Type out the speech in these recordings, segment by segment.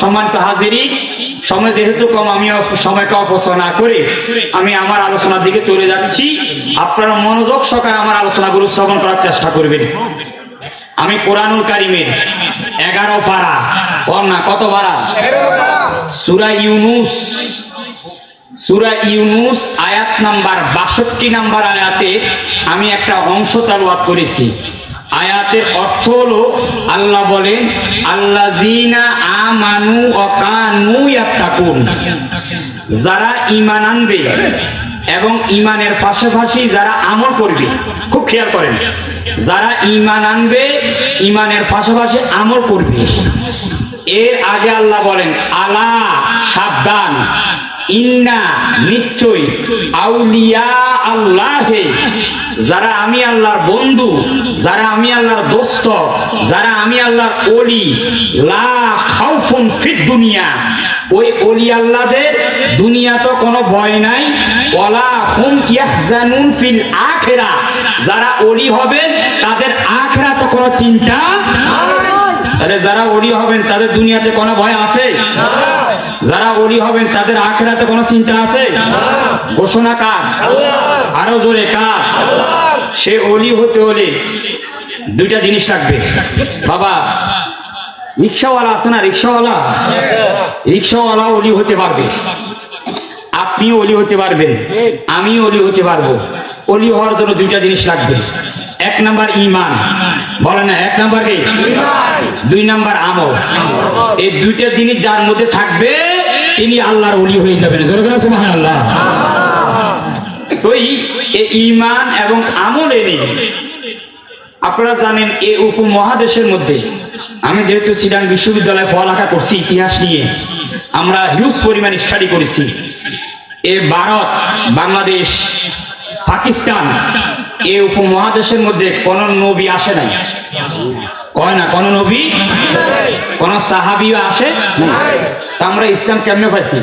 সম্মানিত হাজিরিন, সময় যেহেতু কম, আমি সময়কে অপচয় না করে আমি আমার আলোচনার দিকে চলে যাচ্ছি। আপনারা মনোযোগ সহকারে আমার আলোচনাগুলো শ্রবণ করার চেষ্টা করবেন। আমি কোরআনুল কারীমের 11 পারা, কত পারা? সূরা ইউনূস আয়াত নাম্বার 62 নাম্বার আয়াতে আমি একটা অংশ তেলাওয়াত করেছি। আয়াতের অর্থ হলো, আল্লাহ বলেন, আল্লাযীনা আমানু ওয়া কানু ইয়াত্তাকুন, যারা ঈমান আনবে এবং ঈমানের পাশাপাশি যারা আমল করবে। খুব খেয়াল করেন, যারা ঈমান আনবে, ঈমানের পাশাপাশি আমল করবে। এর আগে আল্লাহ বলেন, আলা সাবধান, ইন্না নিশ্চয়, আউলিয়া আল্লাহে, যারা আমি আল্লাহর বন্ধু, যারা আমি আল্লাহর দোস্ত, যারা আমি আল্লাহর ওলি, লা খাউফুন ফিদ দুনিয়া, ওই ওলি আল্লাহদের দুনিয়াতে কোনো ভয় নাই, ওয়ালা হুম ইয়াহজানুন ফিল আখিরা, যারা ওলি হবে তাদের আখিরাতে কোনো চিন্তা নাই। তাহলে যারা ওলি হবেন তাদের দুনিয়াতে কোনো ভয় আছে? যারা ওলি হবেন তাদের আখিরাতে কোনো চিন্তা আছে? ঘোষণা কার? আরো জোরে কার? সে ওলি হতে হলে দুইটা জিনিস লাগবে বাবা। রিকশাওয়ালা আছে না, রিকশাওয়ালা ওলি হতে পারবে, আপনি ওলি হতে পারবেন, আমি ওলি হতে পারবো। ওলি হওয়ার জন্য দুইটা জিনিস লাগবে। এক নাম্বার ঈমান, বলে না, এক নাম্বার কি? দুই নাম্বার আমল। এই দুইটা জিনিস যার মধ্যে থাকবে তিনি আল্লাহর ওলি হয়ে যাবেন। জোরে করে সুবহানাল্লাহ। তো এই ঈমান এবং আমল এনে আপনারা জানেন, এই উপমহাদেশের মধ্যে আমি যেহেতু চিটাং বিশ্ববিদ্যালয়ে পড়ালেখা করছি, ইতিহাস নিয়ে আমরা হিউজ পরিমাণ স্টাডি করেছি। এ ভারত, বাংলাদেশ, পাকিস্তান, এই উপমহাদেশের মধ্যে কোন নবী আসে নাই, কয় না, কোন নবী, কোন সাহাবীও আসে নাই। আমরা ইসলাম কেমনে পাইছি?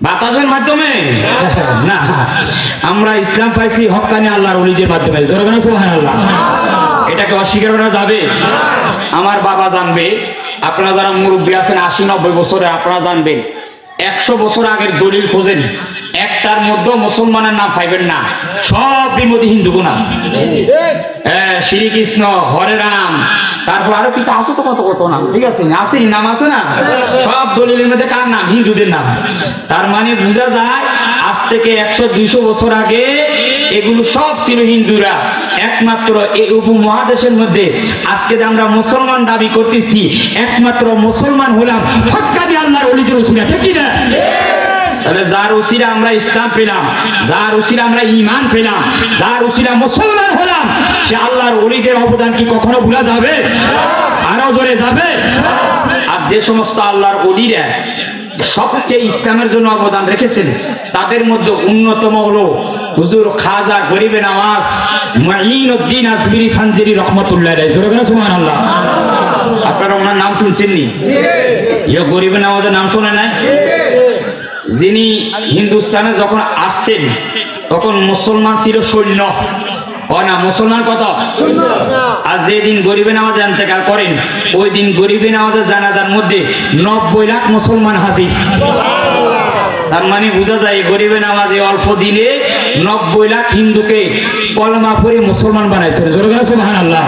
বাতাসের মাধ্যমে না, আমরা ইসলাম পাইছি হক্কানি আল্লাহর ওলিদের মাধ্যমে। জোরে বলেন সুবহানাল্লাহ। এটাকে অস্বীকার করা যাবে? আমার বাবা জানবে, আপনারা যারা মুরব্বী আছেন 80-90 বছরে, আপনারা জানবেন 100 বছর আগের দলিল খোঁজেন, একটার মধ্যে মুসলমানের নাম পাইবেন না, সব বিমতি হিন্দু গুণা। হ্যাঁ, শ্রীকৃষ্ণ, হরে রাম, তারপর আরো কিন্তু আছে তো কত কত নাম, ঠিক আছে, আছে নাম আছে না, সব দলিলের মধ্যে কার নাম? হিন্দুদের নাম। তার মানে বোঝা যায় আজ থেকে 100-200 বছর আগে এগুলো সব ছিল হিন্দুরা। একমাত্র এই উপমহাদেশের মধ্যে আজকে যে আমরা মুসলমান দাবি করতেছি, একমাত্র মুসলমান হলাম হক্কানি আল্লাহর ওলিদের উসিলা, ঠিক কি না? তাহলে যার উসিলা আমরা ইসলাম পেলাম, যার উসিলা আমরা ঈমান পেলাম, যার উসিলা মুসলমান হলাম, সে আল্লাহর ওলিদের অবদান কি কখনো ভুলা যাবে? আরো জোরে যাবে? আর যে সমস্ত আল্লাহর ওলিরা সবচেয়ে ইসলামের জন্য অবদান রেখেছেন, তাদের মধ্যে অন্যতম হলো হুজুর খাজা গরিবে নওয়াজ মুঈনুদ্দিন আজমিরি সানজিরি রহমাতুল্লাহ আলাইহি। জোরে বলেন সুবহানাল্লাহ। আপনারা ওনার নাম শুনছেন নি? ইয়ে গরিবে নওয়াজের নাম শুনে নাই? যিনি হিন্দুস্তানে যখন আসছেন তখন মুসলমান ছিল সৈন্য, হয় না? মুসলমান কত? আর যেদিন গরিবে নামাজে ইন্তেকাল করেন, ওই দিন গরিবে নামাজের জানাজার মধ্যে 90 লাখ মুসলমান হাজির। তার মানে বোঝা যায় গরিবে নামাজে অল্প দিনে 90 লাখ হিন্দুকে কলমা পড়ে মুসলমান বানাইছেন। জোরে বলেন সুবহানাল্লাহ।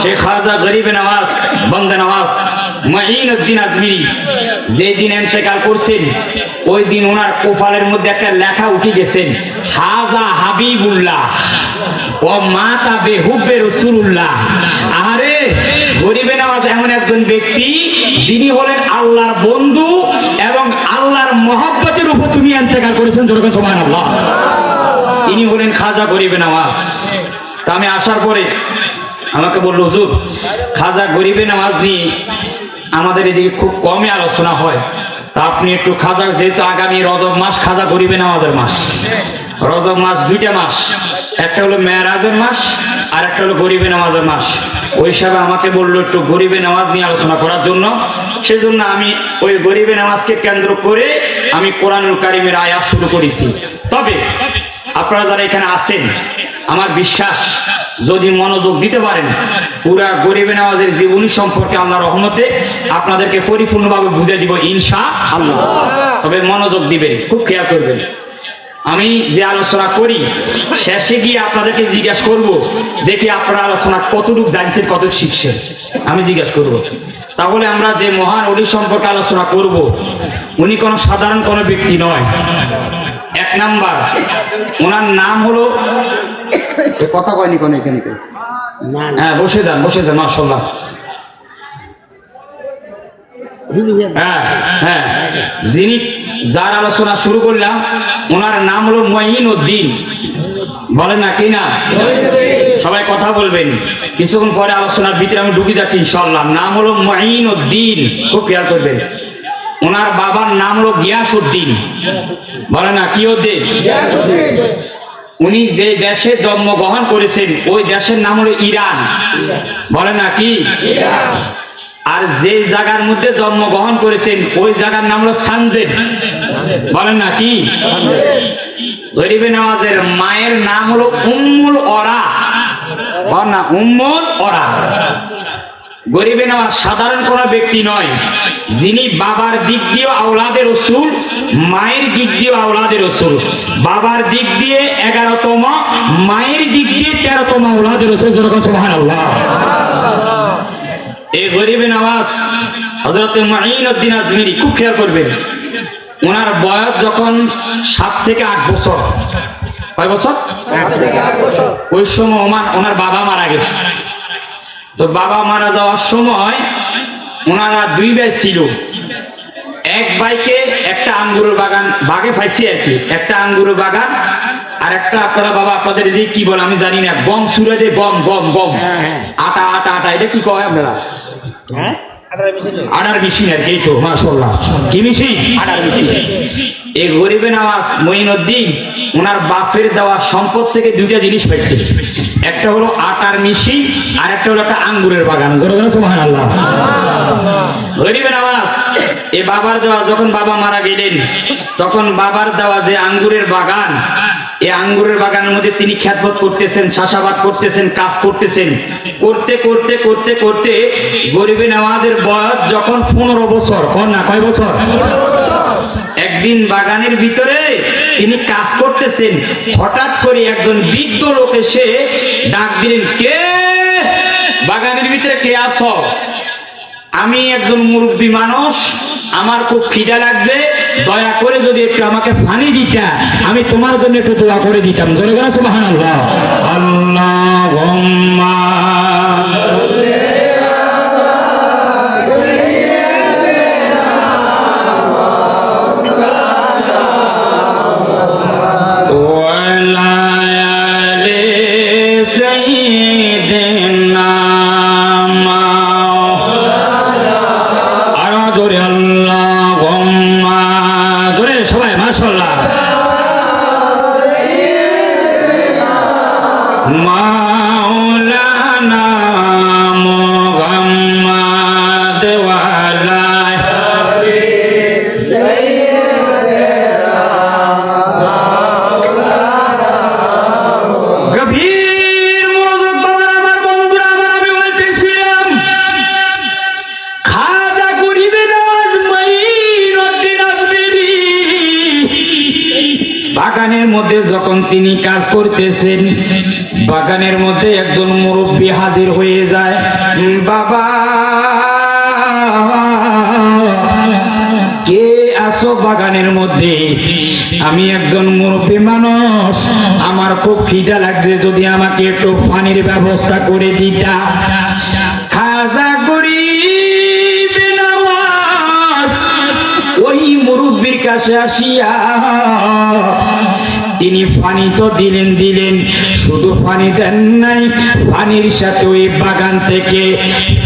শেখ খাজা গরিবে নওয়াজ বন্দে নওয়াজ মুঈনুদ্দিন আজমিরি যেদিন ইন্তেকাল করছেন, ওই দিন ওনার কপালের মধ্যে একটা লেখা উঠে গেছেন, হাজা হাবিবুল্লাহ ও মাতা বেহুব্বে রাসূলুল্লাহ। আরে গরিবে নওয়াজ এমন একজন ব্যক্তি যিনি হলেন আল্লাহর বন্ধু এবং আল্লাহর মহব্বতের উপর তুমি ইন্তেকাল করেছেন। জোরে বলেন সুবহানাল্লাহ। তিনি হলেন খাজা গরিবে নওয়াজ। তা আমি আসার পরে আমাকে বলল, হুজুর খাজা গরিবে নওয়াজ নিয়ে আমাদের এদিকে খুব কমই আলোচনা হয়, তা আপনি একটু খাজা, যেহেতু আগামী রজব মাস খাজা গরিবে নওয়াজের মাস, রজব মাস দুইটা মাস, একটা হলো মেরাজের মাস আর একটা হলো গরিবে নওয়াজের মাস, ওই হিসাবে আমাকে বললো একটু গরিবে নওয়াজ নিয়ে আলোচনা করার জন্য। সেজন্য আমি ওই গরিবে নওয়াজকে কেন্দ্র করে আমি কোরআনুল কারীমের আয়াত শুরু করেছি। তবে আপনারা যারা এখানে আছেন, আমার বিশ্বাস যদি মনোযোগ দিতে পারেন পুরা গরিবে নওয়াজের জীবনী সম্পর্কে আল্লাহর রহমতে আপনাদেরকে পরিপূর্ণভাবে বুঝিয়ে দিব ইনশাআল্লাহ। তবে মনোযোগ দিবেন, খুব খেয়াল করবেন। আমি যে আলোচনা করি শেষে গিয়ে আপনাদেরকে জিজ্ঞাসা করব, দেখি আপনারা আলোচনা কতটুকু জানছেন, কতটুকু শিখছেন, আমি জিজ্ঞাসা করব। তাহলে আমরা যে মহান ওলি সম্পর্কে আলোচনা করব, উনি কোনো সাধারণ কোনো ব্যক্তি নয়। এক নাম্বার, ওনার নাম হলো, কথা কয়নি কোন এখানে, হ্যাঁ বসে যান মাশাআল্লাহ। হ্যাঁ হ্যাঁ, যিনি যার আলোচনা শুরু করলাম ওনার নাম হলো মুঈনুদ্দিন। বলেন না কি না? সবাই কথা বলবেন, কিছুক্ষণ পরে আলোচনার ভিতরে আমি ঢুকে যাচ্ছি ইনশাআল্লাহ। নাম হলো মুঈনুদ্দিন, খুব খেয়াল করবেন। ওনার বাবার নাম হলো গিয়াসউদ্দিন। বলেন না কি উদ্দিন? উনি যে দেশে জন্মগ্রহণ করেছেন ওই দেশের নাম হলো ইরান। বলেন না কি? আর যে জায়গার মধ্যে জন্মগ্রহণ করেছেন ওই জায়গার নাম হলো সানজেদ। বলেন না কি? গরিবে নওয়াজের মায়ের নাম হলো উম্মুল ওরা। বলেন না উম্মুল ওরা। গরিবে নওয়াজ সাধারণ কোন ব্যক্তি নয়, যিনি বাবার দিক দিয়ে আওলাদে রাসূল, মায়ের দিক দিয়ে আওলাদে রাসূল। বাবার দিক দিয়ে 11তম, মায়ের দিক দিয়ে 13তম আওলাদে রাসূল। সুবহানাল্লাহ। এই গরিবে নওয়াজ হযরত মুঈনুদ্দিন আজমিরি, খুব খেয়াল করবেন। ওনার বয়স যখন 7 থেকে 8 বছর, কয় বছর? 7 থেকে 8 বছর। ওই সময় ওনার বাবা মারা গেছে। তো বাবা মারা যাওয়ার সময় ওনারা 2 ভাই ছিল। এক ভাইকে একটা আঙ্গুরের বাগান বাগে পাইছি আর কি, একটা আঙ্গুরের বাগান, আর একটা আপনারা বাবা আপনাদের এদিকে কি বলে আমি জানি না, গম সুরে দে, গম গম গম, আটা আটা আটা, এটা কি কয় আপনারা? হ্যাঁ, আটার মেশিন আর কি। তো মাশাআল্লাহ, কি মেশিন? আটার মেশিন। এই গরিবে নওয়াজ মুঈনুদ্দিন ওনার বাপের দেওয়া সম্পদ থেকে 2টা জিনিস পাইছে, একটা হলো আটার মেশিন আর একটা হলো একটা আঙ্গুরের বাগান। জোরে জোরে সুবহানাল্লাহ। গরিবে নওয়াজ এই বাবার দেওয়া, যখন বাবা মারা গেলেন তখন বাবার দেওয়া যে আঙ্গুরের বাগান, এই আঙ্গুরের বাগানের মধ্যে তিনি খ্যাতবত করতেছেন, চাষাবাদ করতেছেন, কাজ করতেছেন। করতে করতে করতে করতে গরিবে নওয়াজের বয়স যখন 15 বছর, না কয় বছর? একদিন বাগানের ভিতরে তিনি কাজ করতেছেন, হঠাৎ করে একজন বৃদ্ধ লোক এসে ডাক দিলেন, কে বাগানের ভিতরে কে আছো? আমি একজন মুরব্বী মানুষ, আমার খুব খিদা লাগছে, দয়া করে যদি একটু আমাকে পানি দিতা, আমি তোমার জন্য একটু দোয়া করে দিতাম। জোরে বলেন সুবহানাল্লাহ। আল্লাহুম্মা মাওলানা মুহাম্মদ ওয়ালা গভীর মনোযোগ বাবার, আমার বন্ধুরা, আমার আমি বলতেছিলাম খাজা গরিবে নওয়াজ মুঈনুদ্দিন আজমিরি বাগানের মধ্যে যখন তিনি কাজ করতেছেন, বাগানের মধ্যে একজন মুরব্বী হাজির হয়ে যায়। বাবা কে আসো বাগানের মধ্যে? আমি একজন মুরব্বী মানুষ, আমার খুব খিদা লাগছে, যদি আমাকে একটু পানির ব্যবস্থা করে দিতা। খাজা গরিবে নওয়াজ ওই মুরব্বীর কাছে আসিয়া তিনি পানি তো দিলেন, শুধু পানি দেন নাই, পানির সাথে ওই বাগান থেকে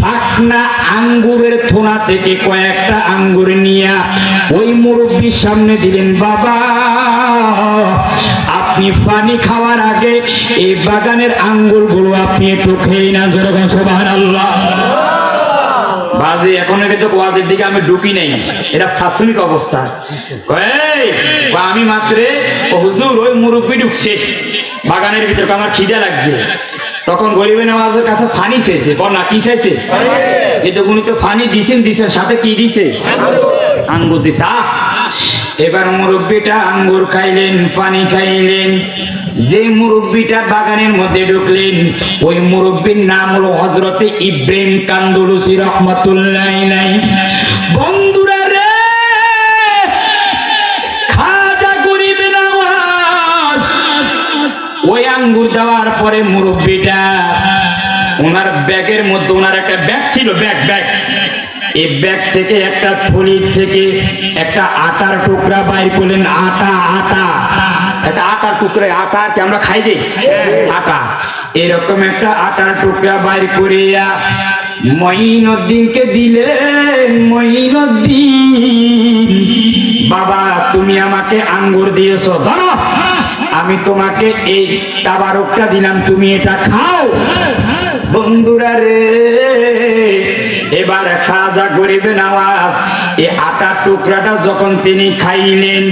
পাকনা আঙ্গুরের থোনা থেকে কয়েকটা আঙ্গুর নিয়ে ওই মুরব্বীর সামনে দিলেন। বাবা আপনি পানি খাওয়ার আগে এই বাগানের আঙ্গুরগুলো আপনি একটু খেয়ে না। জোরে বলেন সুবহানাল্লাহ। বাজে এখনো কিন্তু ওয়াজের দিকে আমি ঢুকি নাই, এটা প্রাথমিক অবস্থা। আমি মাত্র হুজুর ওই মুরব্বী ঢুকছে বাগানের ভিতরে, আমার খিদা লাগছে। তখন গরিবে নামাজের কাছে ফানি চাইছে, না কি চাইছে? কিন্তু উনি তো ফানি দিছেন সাথে কি দিছে? আঙ্গুর দিছে। এবার মুরব্বীটা আঙ্গুর খাইলেন, পানি খাইলেন। যে মুরব্বীটা বাগানের মধ্যে ঢুকলেন ওই মুরব্বীর নাম হলো হযরতে ইব্রাহিম কান্দুলুসি রাহমাতুল্লাহ আলাইহি। বন্ধুরা রে, খাজা গরিবে নওয়াজ ওই আঙ্গুর দেওয়ার পরে মুরব্বীটা ওনার ব্যাগের মধ্যে, ওনার একটা ব্যাগ ছিল, ব্যাগ এই ব্যাগ থেকে একটা থলির থেকে একটা আটার টুকরা বাইর করলেন। একটা আটার টুকরা, আটা কি আমরা খাই দিই আটা, এরকম একটা আটার টুকরা বাইর করিয়া মঈনুদ্দিনকে দিলেন। মঈনুদ্দিন বাবা, তুমি আমাকে আঙ্গুর দিয়েছো, ধরো আমি তোমাকে এই তাবারকটা দিলাম, তুমি এটা খাও। বন্ধুরা রে, এবার খাজা গরিবে নওয়াজ এই আটার টুকরাটা যখন তিনি খাইলেন,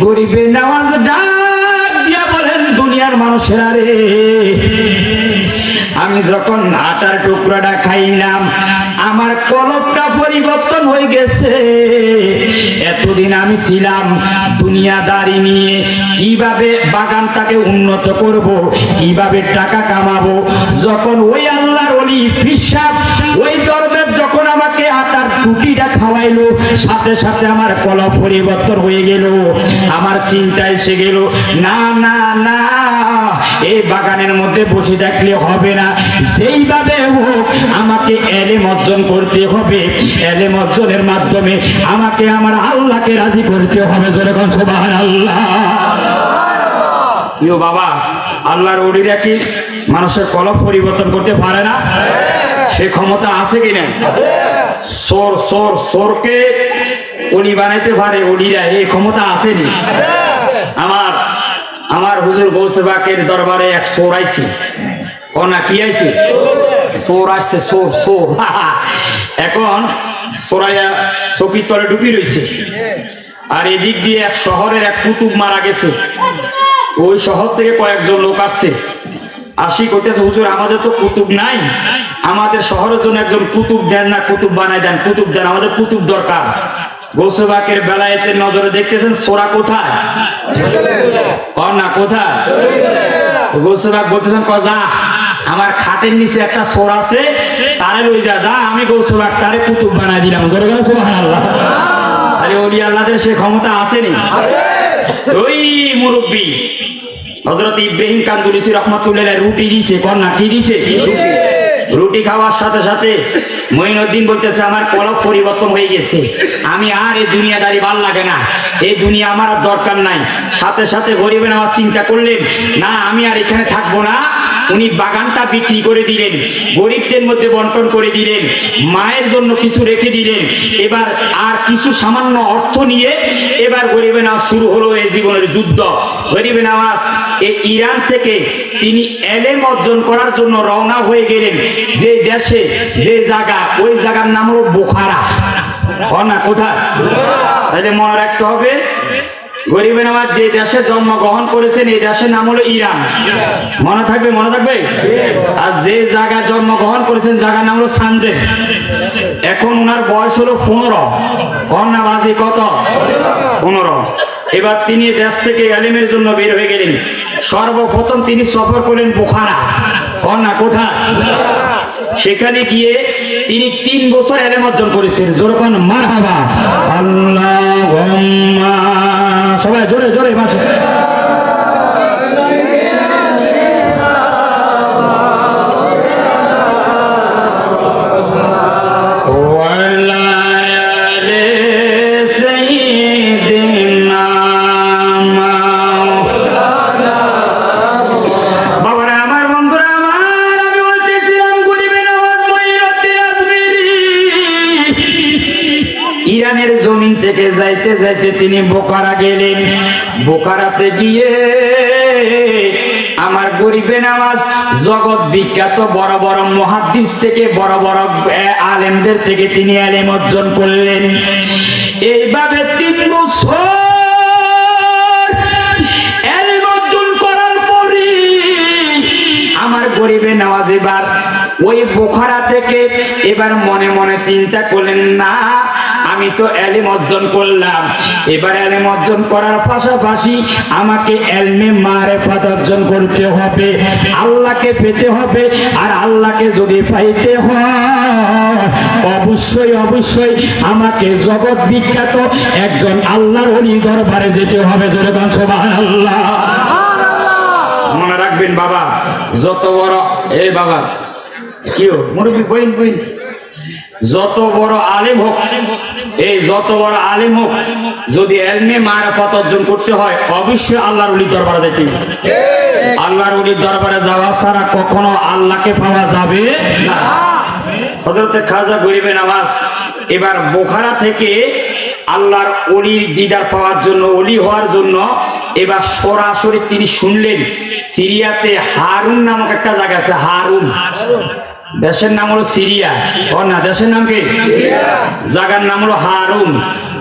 গরিবে নওয়াজ ডাক দিয়া বলেন, দুনিয়ার মানুষেরা রে, আমি যখন আটার টুকরাটা খাইলাম আমার কলবটা পরিবর্তন হয়ে গেছে। এতদিন আমি ছিলাম দুনিয়াদারি নিয়ে, কিভাবে বাগানটাকে উন্নত করব, কিভাবে টাকা কামাবো। যখন ওই আল্লাহর ওলি পীর সাহেব ওই দরবেশ যখন আমাকে আটার টুটিটা খাওয়াইলো, সাথে সাথে আমার কলব পরিবর্তন হয়ে গেল। আমার চিন্তা এসে গেল, না না না, এই বাগানের মধ্যে বসে থাকলে হবে না, যেইভাবে হোক আমাকে এলেম অর্জন করতে হবে। এলেম অর্জনের মাধ্যমে আমাকে আমার আল্লাহকে রাজি করতে হবে। যেরকম সুবহানাল্লাহ। কিও বাবা, আল্লাহর ওলিরা কি মানুষের কলব পরিবর্তন করতে পারে না? সে ক্ষমতা আছে কিনা? সোরকে ওলি বানাইতে পারে ওলিরা, এই ক্ষমতা আসেনি। আমার হুজুর গৌসে পাকের দরবারে এক সোর আইছে, না কি আইছে? সোর আসছে, সোর। এখন সোরাইয়া চকির তলে ঢুকি রয়েছে। আর এদিক দিয়ে এক শহরের এক কুতুব মারা গেছে। ওই শহর থেকে কয়েকজন লোক আসছে, আসি কইতেছে, হুজুর আমাদের তো কুতুব নাই, আমাদের শহরের জন্য একজন কুতুব দেন না, কুতুব বানাই দেন, কুতুব দেন, আমাদের কুতুব দরকার। গৌসে পাকের বেলায়েতের নজরে দেখতেছেন সোরা কোথায়, না কোথায়? গৌসে পাক বলতেছেন, যা আমার খাটের নিচে একটা সোর আছে, তারে লই যা, আমি গৌসে পাক তারে কুতুব বানাই দিলাম। জোরে বলেন সুবহানাল্লাহ। আরে ওলি আল্লাহদের সে ক্ষমতা আসেনি? ওই মুরব্বী হযরত ইব্রাহিম কান্দুলুসি রাহমাতুল্লাহ রুটি দিছে, না কি দিছে? রুটি খাওয়ার সাথে সাথে মঈনুদ্দিন বলতেছে, আমার কলব পরিবর্তন হয়ে গেছে, আমি আর এই দুনিয়াদারি ভাল লাগে না, এই দুনিয়া আমার আর দরকার নাই। সাথে সাথে গরিবে নওয়াজ চিন্তা করলেন, না আমি আর এখানে থাকবো না। উনি বাগানটা বিক্রি করে দিলেন, গরিবদের মধ্যে বন্টন করে দিলেন, মায়ের জন্য কিছু রেখে দিলেন। এবার আর কিছু সামান্য অর্থ নিয়ে এবার গরিবে নওয়াজ শুরু হলো এই জীবনের যুদ্ধ। গরিবে নওয়াজ এই ইরান থেকে তিনি এলেম অর্জন করার জন্য রওনা হয়ে গেলেন। যে দেশে যে জায়গা, ওই জায়গার নাম হলো বুখারা, না কোথায়? তাহলে মনে রাখতে হবে, গরিবে নওয়াজ যে দেশে জন্মগ্রহণ করেছেন এই দেশের নাম হলো ইরান। মনে থাকবে, মনে থাকবে। আর যে জায়গায় জন্মগ্রহণ করেছেন জায়গার নাম হলো সানজেদ। এখন ওনার বয়স হলো 15, না বাজি কত? 15। এবার তিনি দেশ থেকে এলেমের জন্য বের হয়ে গেলেন। সর্বপ্রথম তিনি সফর করলেন বুখারা, না কোথায়? সেখানে গিয়ে তিনি 3 বছর এলেম অর্জন করেছেন। যেরকম মারহাবা, আল্লাহুম্মা, সবাই জোরে জোরে মাসে। ইরানের জমিন থেকে যাইতে যাইতে তিনি বোকারা গেলেন। বোকারাতে গিয়ে আমার গরিবে নওয়াজ জগৎ বিখ্যাত বড় বড় মুহাদ্দিস থেকে, বড় বড় আলেমদের থেকে তিনি ইলম অর্জন করলেন। এইভাবে 3 বছর ইলম অর্জন করার পরে আমার গরিবে নওয়াজ এবার ওই বোখারা থেকে এবার মনে মনে চিন্তা করলেন, না আমি তো এলিম অর্জন করলাম, এবার এলিম অর্জন করার পাশাপাশি আমাকে এলমে মারিফাত অর্জন করতে হবে, আল্লাহকে পেতে হবে। আর আল্লাহকে যদি পাইতে হয় অবশ্যই অবশ্যই আমাকে জগৎ বিখ্যাত একজন আল্লাহর ওলি দরবারে যেতে হবে। জোরে বলেন সুবহানাল্লাহ। মনে রাখবেন বাবা, যত বড় এই বাবা কি মুরব্বী বইন বইন, যত বড় আলেম হোক, এই যত বড় আলেম হোক, যদি এলমে মারিফাত অর্জন করতে হয় অবশ্যই আল্লাহর ওলির দরবারে যেতে হবে। আল্লাহর ওলির দরবারে যাওয়া ছাড়া কখনো আল্লাহকে পাওয়া যাবে না। হযরত খাজা গরিবে নওয়াজ এবার বোখারা থেকে আল্লাহর ওলির দিদার পাওয়ার জন্য, ওলি হওয়ার জন্য এবার সরাসরি তিনি শুনলেন সিরিয়াতে হারুন নামক একটা জায়গা আছে। হারুন দেশের নাম হলো সিরিয়া, ও না দেশের নাম কি? জায়গার নাম হলো হারুন।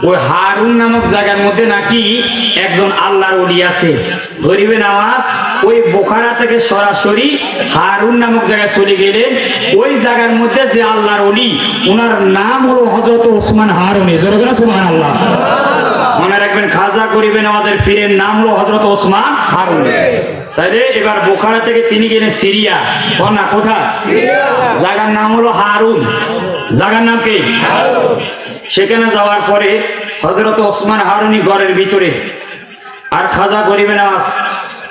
ওই হারুন নামক জায়গার মধ্যে নাকি একজন আল্লাহর ওলি আছে। গরিবে নওয়াজ ওই বোখারা থেকে সরাসরি হারুন নামক জায়গায় চলে গেলেন। ওই জায়গার মধ্যে যে আল্লাহর ওলি, ওনার নাম হলো হযরত ওসমান হারুনি। জোরে বলেন সুবহানাল্লাহ। মনে রাখবেন, খাজা গরিবে নওয়াজের পীরের নাম হলো হযরত ওসমান হারুনি। তাইলে এবার বোখারা থেকে তিনি গেলেন সিরিয়া, ও না কোথায়? জায়গার নাম হলো হারুন। জায়গার নাম কি? সেখানে যাওয়ার পরে হযরত ওসমান হারুনি ঘরের ভিতরে, আর খাজা গরিবে নওয়াজ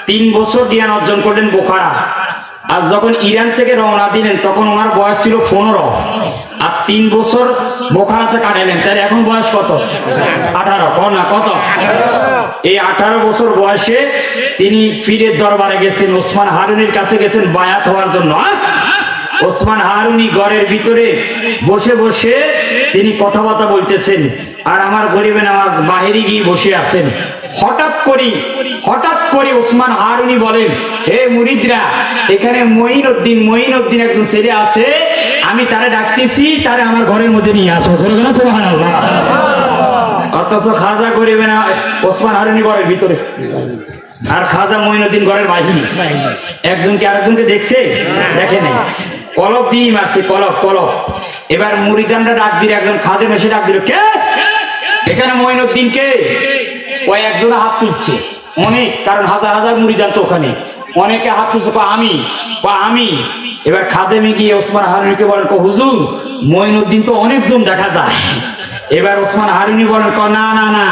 3 বছর জ্ঞান অর্জন করলেন বোখারা। আর যখন ইরান থেকে রওনা দিলেন তখন ওনার বয়স ছিল 15, আর 3 বছর বোখারাতে কাটালেন। তাহলে এখন বয়স কত? 18, না কত? এই 18 বছর বয়সে তিনি পীরের দরবারে গেছেন, ওসমান হারুনির কাছে গেছেন বায়াত হওয়ার জন্য। ওসমান হারুনি ঘরের ভিতরে বসে বসে তিনি কথাবার্তা বলতেছেন, আর আমার গরিবে নওয়াজ বাহিরে গিয়ে বসে আছেন। হঠাৎ করে ওসমান হারুনি বলেন, হে মুরিদরা, এখানে মঈনুদ্দিন একজন ছেলে আছে, আমি তারে ডাকতেছি, তারে আমার ঘরের মধ্যে নিয়ে আসো। জোরে বলেন সুবহানাল্লাহ। অথচ খাজা গরিবে নওয়াজ ওসমান হারুনি ঘরের ভিতরে, আর খাজা মঈনুদ্দিন ঘরের বাহিরে। একজনকে আরেকজনকে দেখছে? দেখে নাই, কলপ দিয়ে মারছে, কলপ। এবার মুরিদানরা ডাক দিল, একজন খাদেম এসে ডাক দিল, কে এখানে? মঈনুদ্দিন কে? ওই একজন হাত তুলছে অনেক, কারণ হাজার হাজার মুরিদান তো ওখানে, অনেকে হাত তুলছে, আমি। এবার খাদেমে গিয়ে ওসমান হারুনিকে বলেন, হুজুর মঈনুদ্দিন তো অনেকজন দেখা যায়। এবার ওসমান হারুনি বলেন, না,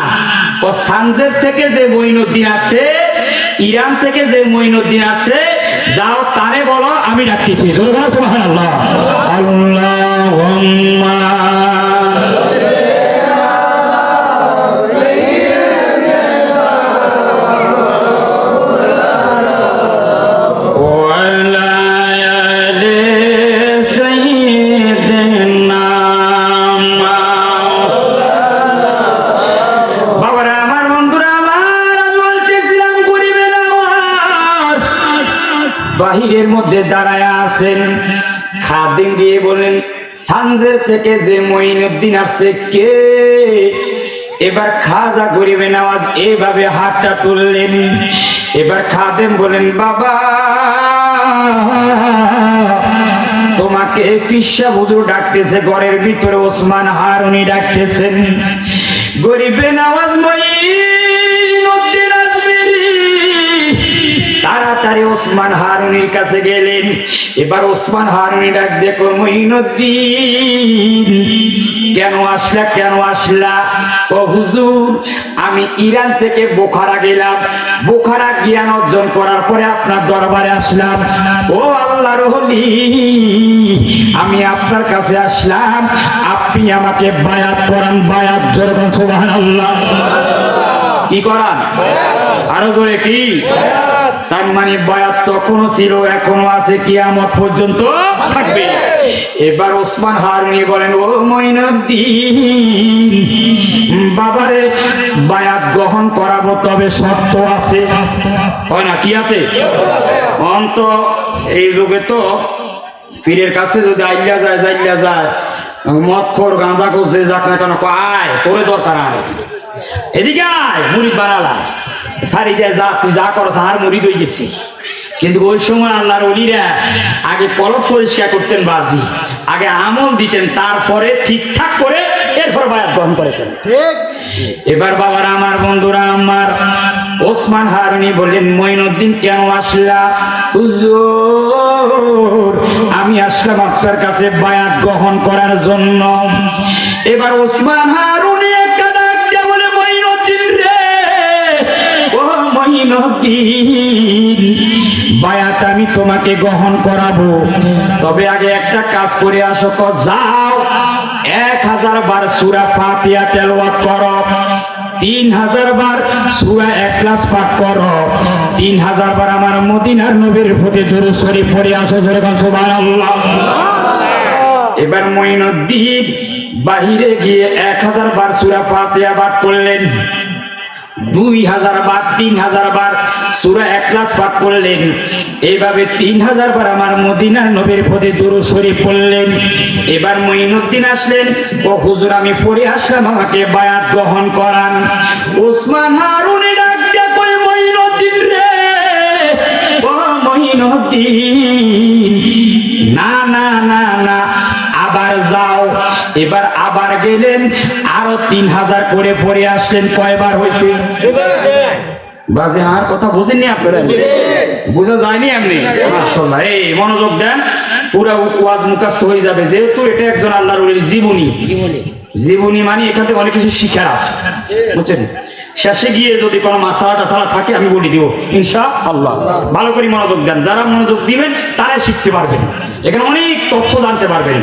সানজের থেকে যে মঈনুদ্দিন আছে, ইরান থেকে যে মঈনুদ্দিন আছে, যাও তারে বলো আমি ডাকতেছি। জোরে বলো সুবহানাল্লাহ। আল্লাহুম্মা বাহিরের মধ্যে দাঁড়ায় আছেন। খাদিম দিয়ে বলেন, সানজের থেকে যে মঈনুদ্দিন আসছে কে? এবার খাজা গরিবে নওয়াজ এইভাবে হাতটা তুললেন। এবার খাদেম বলেন, বাবা তোমাকে পিসা হুজুর ডাকতেছে, ঘরের ভিতরে ওসমান হারুনি ডাকতেছেন। গরিবে নওয়াজ তাড়াতাড়ি ওসমান হারুনির কাছে গেলেন। এবার ওসমান হারুনি ডাক, দেখো মঈনুদ্দিন, কেন আসলা? ও হুজুর, আমি ইরান থেকে বোখারা গেলাম, বোখারা জ্ঞান অর্জন করার পরে আপনার দরবারে আসলাম। ও আল্লাহর ওলি, আমি আপনার কাছে আসলাম, আপনি আমাকে বায়াত করান। বায়াত। জোরে বলেন সুবহানাল্লাহ। কি করান? আরো জোরে কি? তার মানে বায়াত তখনও ছিল, এখনো আছে, কিয়ামত পর্যন্ত থাকবে। এবার ওসমান হারুনি বলেন, ও মঈনুদ্দিন, বাবারে বায়াত গ্রহণ করাবো, তবে শর্ত আছে। হয় না? কি আছে? অন্ত এই যুগে তো পীরের কাছে যদি আইলা যায়, মদ খোর গাঁজা করছে, যাক না কেন, আয় তোরে দরকার, আয় এদিকে আয়, মুরিদ বানালা সারি দেয়, যা তুই যা করছ আর মুরিদ হয়ে গেছি। কিন্তু ওই সময় আল্লাহর ওলিরা আগে কলব পরিষ্কার করতেন বাজি, আগে আমল দিতেন, তারপরে ঠিকঠাক করে এরপর বায়াত গ্রহণ করেছেন। এবার বাবারা আমার, বন্ধুরা আমার, ওসমান হারুনি বললেন, মঈনুদ্দিন কেন আসলা? হুজুর আমি আসলাম আপনার কাছে বায়াত গ্রহণ করার জন্য। এবার ওসমান হারুনি একটা ডাক দিয়ে বলে, মঈনুদ্দিন রে, ও মঈনুদ্দিন, বায়াত আমি তোমাকে গ্রহণ করাবো, তবে আগে একটা কাজ করে আসো। যাও 1000 বার সূরা ফাতিহা তেলাওয়াত করো, 3000 বার সূরা ইখলাস পাঠ করো, 3000 বার আমার মদিনার নবীর প্রতি দরুদ শরীফ পড়ে আসো। সুবহানাল্লাহ। এবার মঈনুদ্দিন বাহিরে গিয়ে 1000 বার সূরা ফাতিহা পাঠ করলেন, 2000 বার, 3000 বার সূরা ইখলাস পাঠ করলেন, এইভাবে 3000 বার আমার মদিনার নবীর প্রতি দরুদ শরীফ পড়লেন। এবার মঈনুদ্দিন আসলেন, ও হুজুর আমি পড়ে আসলাম, আমাকে বায়াত গ্রহণ করান। ওসমান হারুনি ডাক দিয়ে কই, মঈনুদ্দিন রে, ও মঈনুদ্দিন, না না না না, আবার যাও। এবার আবার গেলেন, আরো 3000 করে পড়ে আসলেন। কয়বার হয়েছে? বাজে আর কথা বুঝেননি আপনারা? বোঝা যায়নি এমনি? মাশাআল্লাহ, এই মনোযোগ দেন, পুরো ওয়াজ মুখস্থ হয়ে যাবে, যেহেতু এটা একজন আল্লাহর ওলির জীবনী। জীবনী মানে এখান থেকে অনেক কিছু শিখার আছে, বুঝছেন? শেষে গিয়ে যদি কোনো মাসালা টাসালা থাকে আমি বলে দিব ইনশাআল্লাহ। ভালো করে মনোযোগ দেন, যারা মনোযোগ দিবেন তারাই শিখতে পারবেন, এখানে অনেক তথ্য জানতে পারবেন।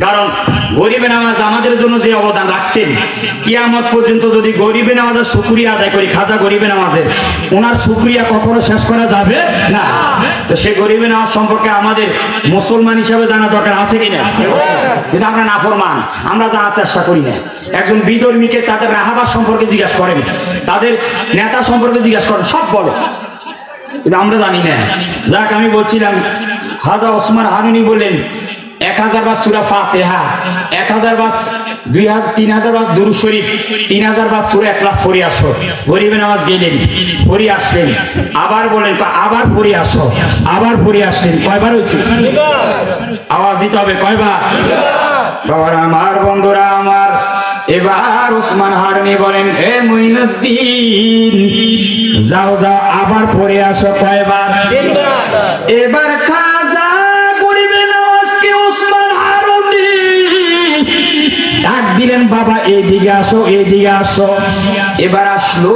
কারণ গরিবে নামাজ আমাদের জন্য যে অবদান রাখছেন, কিয়ামত পর্যন্ত যদি গরিবে নামাজের শুকরিয়া আদায় করি, খাজা গরিবে নামাজের, ওনার শুকরিয়া কখনো শেষ করা যাবে না। তো সে গরিবে নামাজ সম্পর্কে আমাদের মুসলমান হিসাবে জানা দরকার আছে কিনা? কিন্তু আমরা নাফরমান, আমরা জানার চেষ্টা করি না। একজন বিধর্মীকে তাদের রাহাবার সম্পর্কে জিজ্ঞাসা করেন, তাদের নেতা সম্পর্কে জিজ্ঞাসা করেন, সব বলে, কিন্তু আমরা জানি না। যাক, আমি বলছিলাম, খাজা ওসমান হারুনি বললেন 1000 বার সূরা ফাতিহা, 1000 বার 2000 3000 বার দুরূদ শরীফ, 3000 বার সূরা ইখলাস পড়ে আসো। গরিবে নামাজ গেলেন, পড়ে আসলেন, আবার বলেন আবার পড়ে আসো, আবার পড়ে আসলেন। কয়বার হয়েছে? আওয়াজ দিতে হবে, কয়বার? বাবারা আমার, বন্ধুরা আমার, এবার ওসমান হারুনি বলেন, হে মঈনুদ্দিন, যাও যাও আবার পড়ে আসো। কয়বার? এবার খাজা গরিবে নামাজকে ওসমান হারুনি ডাক দিলেন, বাবা এইদিকে আসো, এইদিকে আসো। এবার আসলো,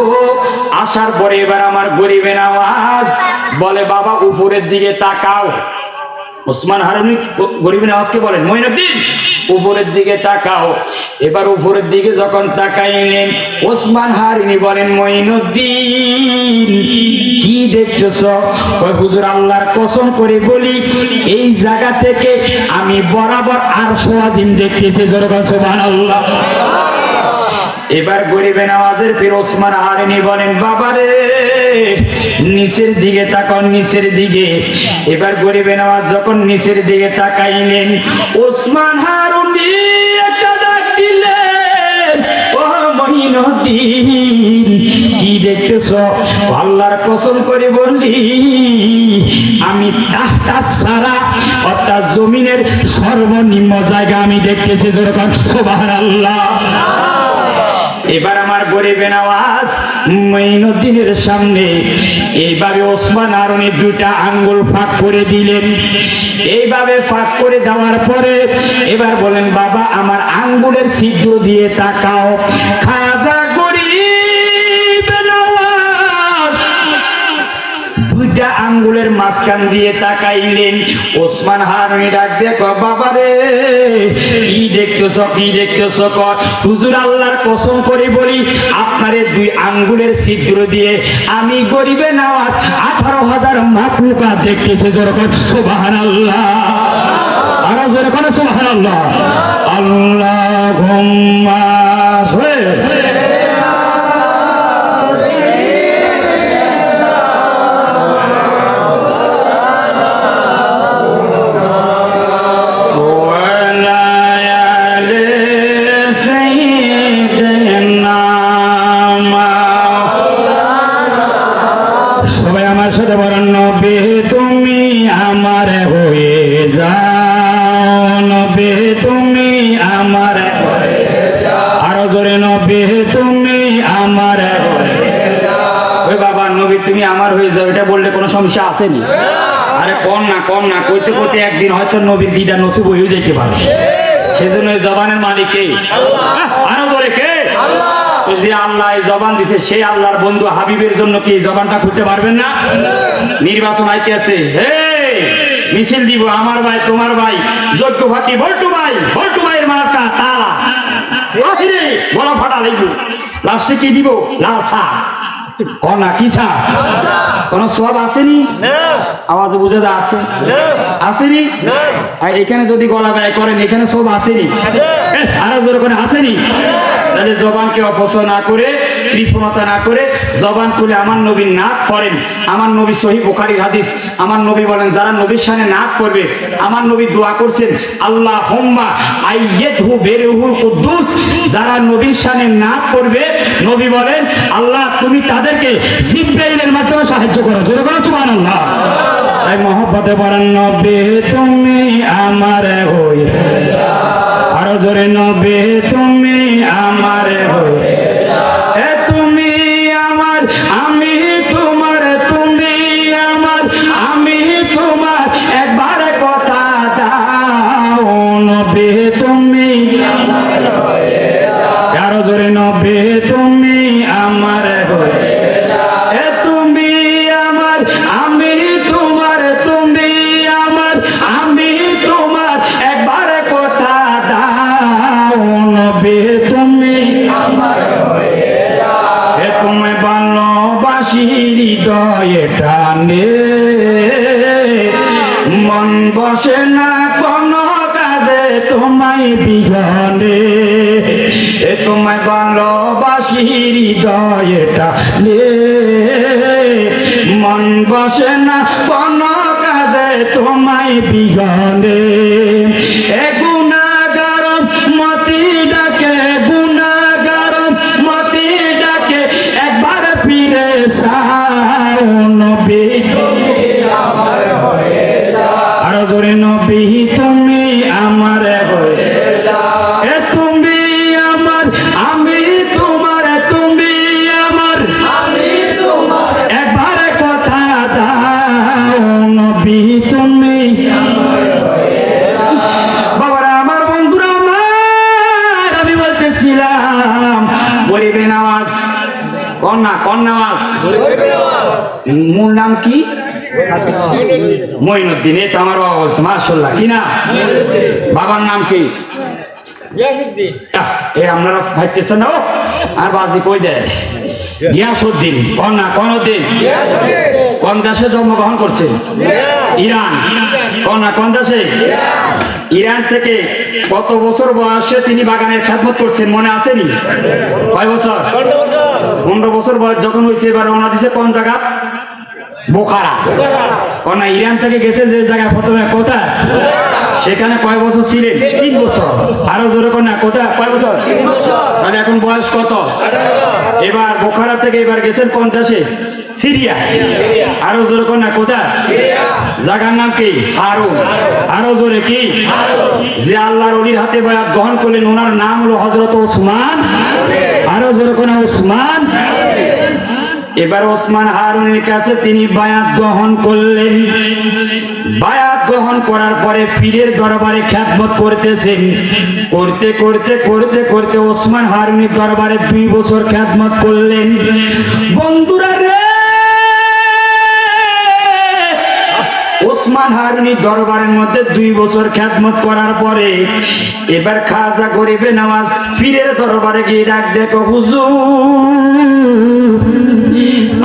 আসার পরে এবার আমার গরিবে নামাজ বলে, বাবা উপরের দিকে তাকাও। ওসমান হারুনি গরিবে নামাজকে বলেন, মঈনুদ্দিন উপরের দিকে তাকাও। এবার উপরের দিকে যখন তাকাইলেন, ওসমান হারুনি বলেন, মঈনুদ্দিন কি দেখতেছ? ওই হুজুর আল্লাহর কসম করে বলি, এই জায়গা থেকে আমি বরাবর আরশ আজিম দেখতেছি। জোরে বলেন সুবহানাল্লাহ। এবার গরিবে নামাজের পীর ওসমান হারুনি বলেন, বাবারে নিচের দিকে তাকান, নিচের দিকে। এবার গরিবে নামাজ যখন নিচের দিকে তাকাইলেন, ওসমান হারুনি একটা ডাক দিলেন, ও মঈনুদ্দিন কি দেখতেছ? আল্লাহর কসম করে বললি, আমি তাহতা সারা অর্থাৎ জমিনের সর্বনিম্ন জায়গা আমি দেখতেছি। যেরকম সুবহানাল্লাহ। এবার আমার গরিবে নামাজ মঈনুদ্দিনের সামনে এইভাবে ওসমান হারুনি 2টা আঙ্গুল ফাঁক করে দিলেন। এইভাবে ফাঁক করে দেওয়ার পরে এবার বলেন, বাবা আমার আঙ্গুলের ছিদ্র দিয়ে তাকাও। খাজা গরিবে নামাজ 2টা আঙ্গুলের মাঝখান দিয়ে তাকাইলেন। ওসমান হারুনি ডাক দিয়ে কয়, বাবা রে কি দেখতেছ, কি দেখতেছ? কয়, হুজুর আল্লাহর কসম করে বলি, আপনারে 2 আঙ্গুলের ছিদ্র দিয়ে আমি গরিবে নামাজ 18,000 মাখলুকাত দেখতেছি। যেরকম সুবহানাল্লাহ, আরো জোরে কোন সুবহানাল্লাহ। আল্লাহুম্মা সবাই আমার সাথে বলেন, নবী জোরে নবী তুমি আমার, ওই বাবা নবী তুমি আমার হয়ে যাও, এটা বললে কোনো সমস্যা আসেনি? আরে কম না কইতে কইতে একদিন হয়তো নবীর দিদার নসিব হয়ে যেতে পারে। সেজন্য এই জবানের মালিক কে? আরো জোরে কে? তো যে আল্লাহ এই জবান দিছে সেই আল্লাহর বন্ধু হাবিবের জন্য কি এই জবানটা খুলতে পারবেন না? নির্বাচন আইতে আছে, হে মিছিল দিব, আমার ভাই তোমার ভাই যোগ্য ভাতি বল্টু ভাইয়ের মার্কা তালা আখিরে বলা ফাটা লাগবে, লাস্টে কি দিব? লাল ছা কনা কি ছা? কোন সব আসেনি? আওয়াজ বুঝে দা আছে? আসেনি? আর এখানে যদি গলা ব্যয় করেন এখানে সব আসেনি? আরো জোরে করে আসেনি? তাহলে জবানকে অপচয় না করে, কৃপণতা না করে জবান খুলে আমার নবীর নাক করেন। আমার নবী সহিহ বুখারীর হাদিস, আমার নবী বলেন যারা নবীর শানে নাক করবে, আমার নবী দোয়া করছেন আল্লাহুম্মা আইয়্যিদহু বিরুহুল কুদ্দুস, যারা নবীর শানে নাক করবে নবী বলেন আল্লাহ তুমি তাদেরকে জিবরাইলের মাধ্যমে সাহায্য করো। জোরে বলো সুবহানাল্লাহ। তাই মহব্বতে বলেন নবী তুমি আমার হয়ে যাও, আরো জোরে নবী তুমি আমার হয়ে যাও, এ তুমি আমার আমি তোমার, তুমি আমার আমি তোমার, একবার কথা দাও নবী তুমি আমার হয়ে যাও, আরো জোরে নবী তুমি আমার হয়ে যাও, এ তুমি আমার আমি তোমার, তুমি আমার আমি তোমার, একবার কথা দাও নবী তুমি আমার হয়ে যাও, এ তুমি ভালোবাসি হৃদয়ে টানে, মন বসে না কোনো কাজে তোমায় বিহনে, এ তোমায় ভালোবাসি হৃদয়ে টানে, মন বসে না কোনো কাজে তোমায় বিহনে, এ গুনাহগার মতি ডাকে, গুনাহগার মতি ডাকে, একবার ফিরে চাও নবী তুমি আমার হয়ে যাও, আরো জোরে নবী তুমি আমার হয়ে যাও, এ তুমি আমার আমি তোমার, তুমি আমার আমি তোমার, একবার কথা দাও নবী তুমি আমার হয়ে যাও। বাবারা আমার বন্ধুরা আমার, আমি বলতেছিলাম গরিবের নামাজ কোন নামাজ? মূল নাম কি? মঈনুদ্দিন। এই তো আমার বাবা বলছে মাশাআল্লাহ। কি না? বাবার নাম কি? এ আপনারা ভাবতেছেন না আর বাজি কই দেয়? গিয়াসউদ্দিন। কোন দিন? কোন দেশে জন্মগ্রহণ করছে? ইরান। কোন দেশে? ইরান থেকে কত বছর বয়সে তিনি বাগানের খেদমত করছেন মনে আছেনি? কয় বছর? 15 বছর বয়স যখন হয়েছে এবার রওনা দিছে কোন জায়গা? বোখারা। কোন ইরান থেকে গেছে যে জায়গায় প্রথমে কোথায়? সেখানে কয় বছর ছিলেন? 3 বছর। আরো জোরে কোন কোথায়? কয় বছর? 3 বছর। তাহলে এখন বয়স কত? 18। এবার বোখারা থেকে এবার গেছেন কোন দেশে? সিরিয়া। আরো জোরে কোন কোথায়? সিরিয়া। জায়গার নাম কি? হারুন। আরো জোরে কি? হারুন। যে আল্লাহর ওলির হাতে বায়াত গ্রহণ করলেন ওনার নাম হলো হযরত ওসমান। আরো জোরে কোন? ওসমান। এবার ওসমান হারুনের কাছে তিনি বায়াত গ্রহণ করলেন। বায়াত গ্রহণ করার পরে পীরের দরবারে খিদমত করতেছেন। করতে করতে করতে করতে ওসমান হারুনের দরবারে 2 বছর খিদমত করলেন। বন্ধুরা রে, ওসমান হারুনি দরবারের মধ্যে 2 বছর খিদমত করার পরে এবার খাজা গরিবে নওয়াজ পীরের দরবারে গিয়ে ডাক দেখো হুজুর,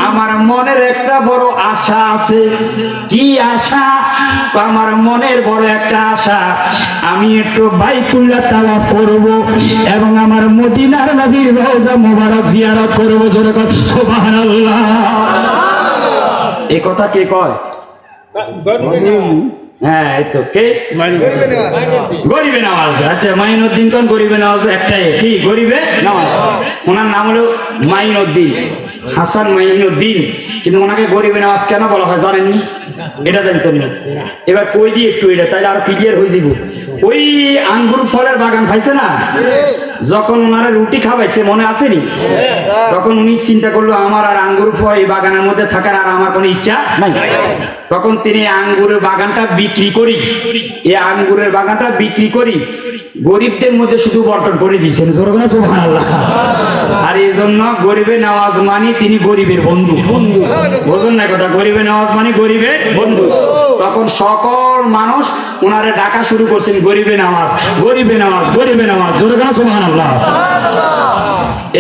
আমার মনের একটা বড় আশা আছে। কি আশা? আমার মনের বড় একটা আশা, আমি একটু বাইতুল্লাহ তাওয়াফ করব এবং আমার মদিনার নবীর রওজা মোবারক জিয়ারত করব। জোরে কর সুবহানাল্লাহ। এই কথা কে কয়? হ্যাঁ, এই তো কে? গরিবে নওয়াজ। আচ্ছা, মাইনুদ্দিন কোন? গরিবে নওয়াজ একটাই। কি গরিবে নওয়াজ? ওনার নাম হলো মাইনুদ্দিন, হাসান মাইনুদ্দিন। কিন্তু ওনাকে গরিবে নওয়াজ কেন বলা হয় জানেননি? এটা জানতেন না। এবার কই দিয়ে একটু এটা তাহলে আরো ক্লিয়ার হয়ে যাব। ওই আঙ্গুর ফলের বাগান খাইছে না, যখন ওনারা রুটি খাওয়াইছে মনে আসেনি, তখন উনি চিন্তা করলো আমার আর আঙ্গুর ফল এই বাগানের মধ্যে থাকার আর আমার কোনো ইচ্ছা নাই। তখন তিনি আঙ্গুরের বাগানটা বিক্রি করি, এই আঙ্গুরের বাগানটা বিক্রি করি গরিবদের মধ্যে শুধু বন্টন করে দিয়েছেন। সুবহানাল্লাহ। আর এই জন্য গরিবের নওয়াজ মানে তিনি গরিবের বন্ধু। বোঝেন না কথা, গরিবের নওয়াজ মানে গরিবের বন্ধু। তখন সকল মানুষ ওনারে ডাকা শুরু করছেন গরিবে নামাজ, গরিবে নামাজ, গরিবে নামাজ। জোরে কেন সুবহানাল্লাহ।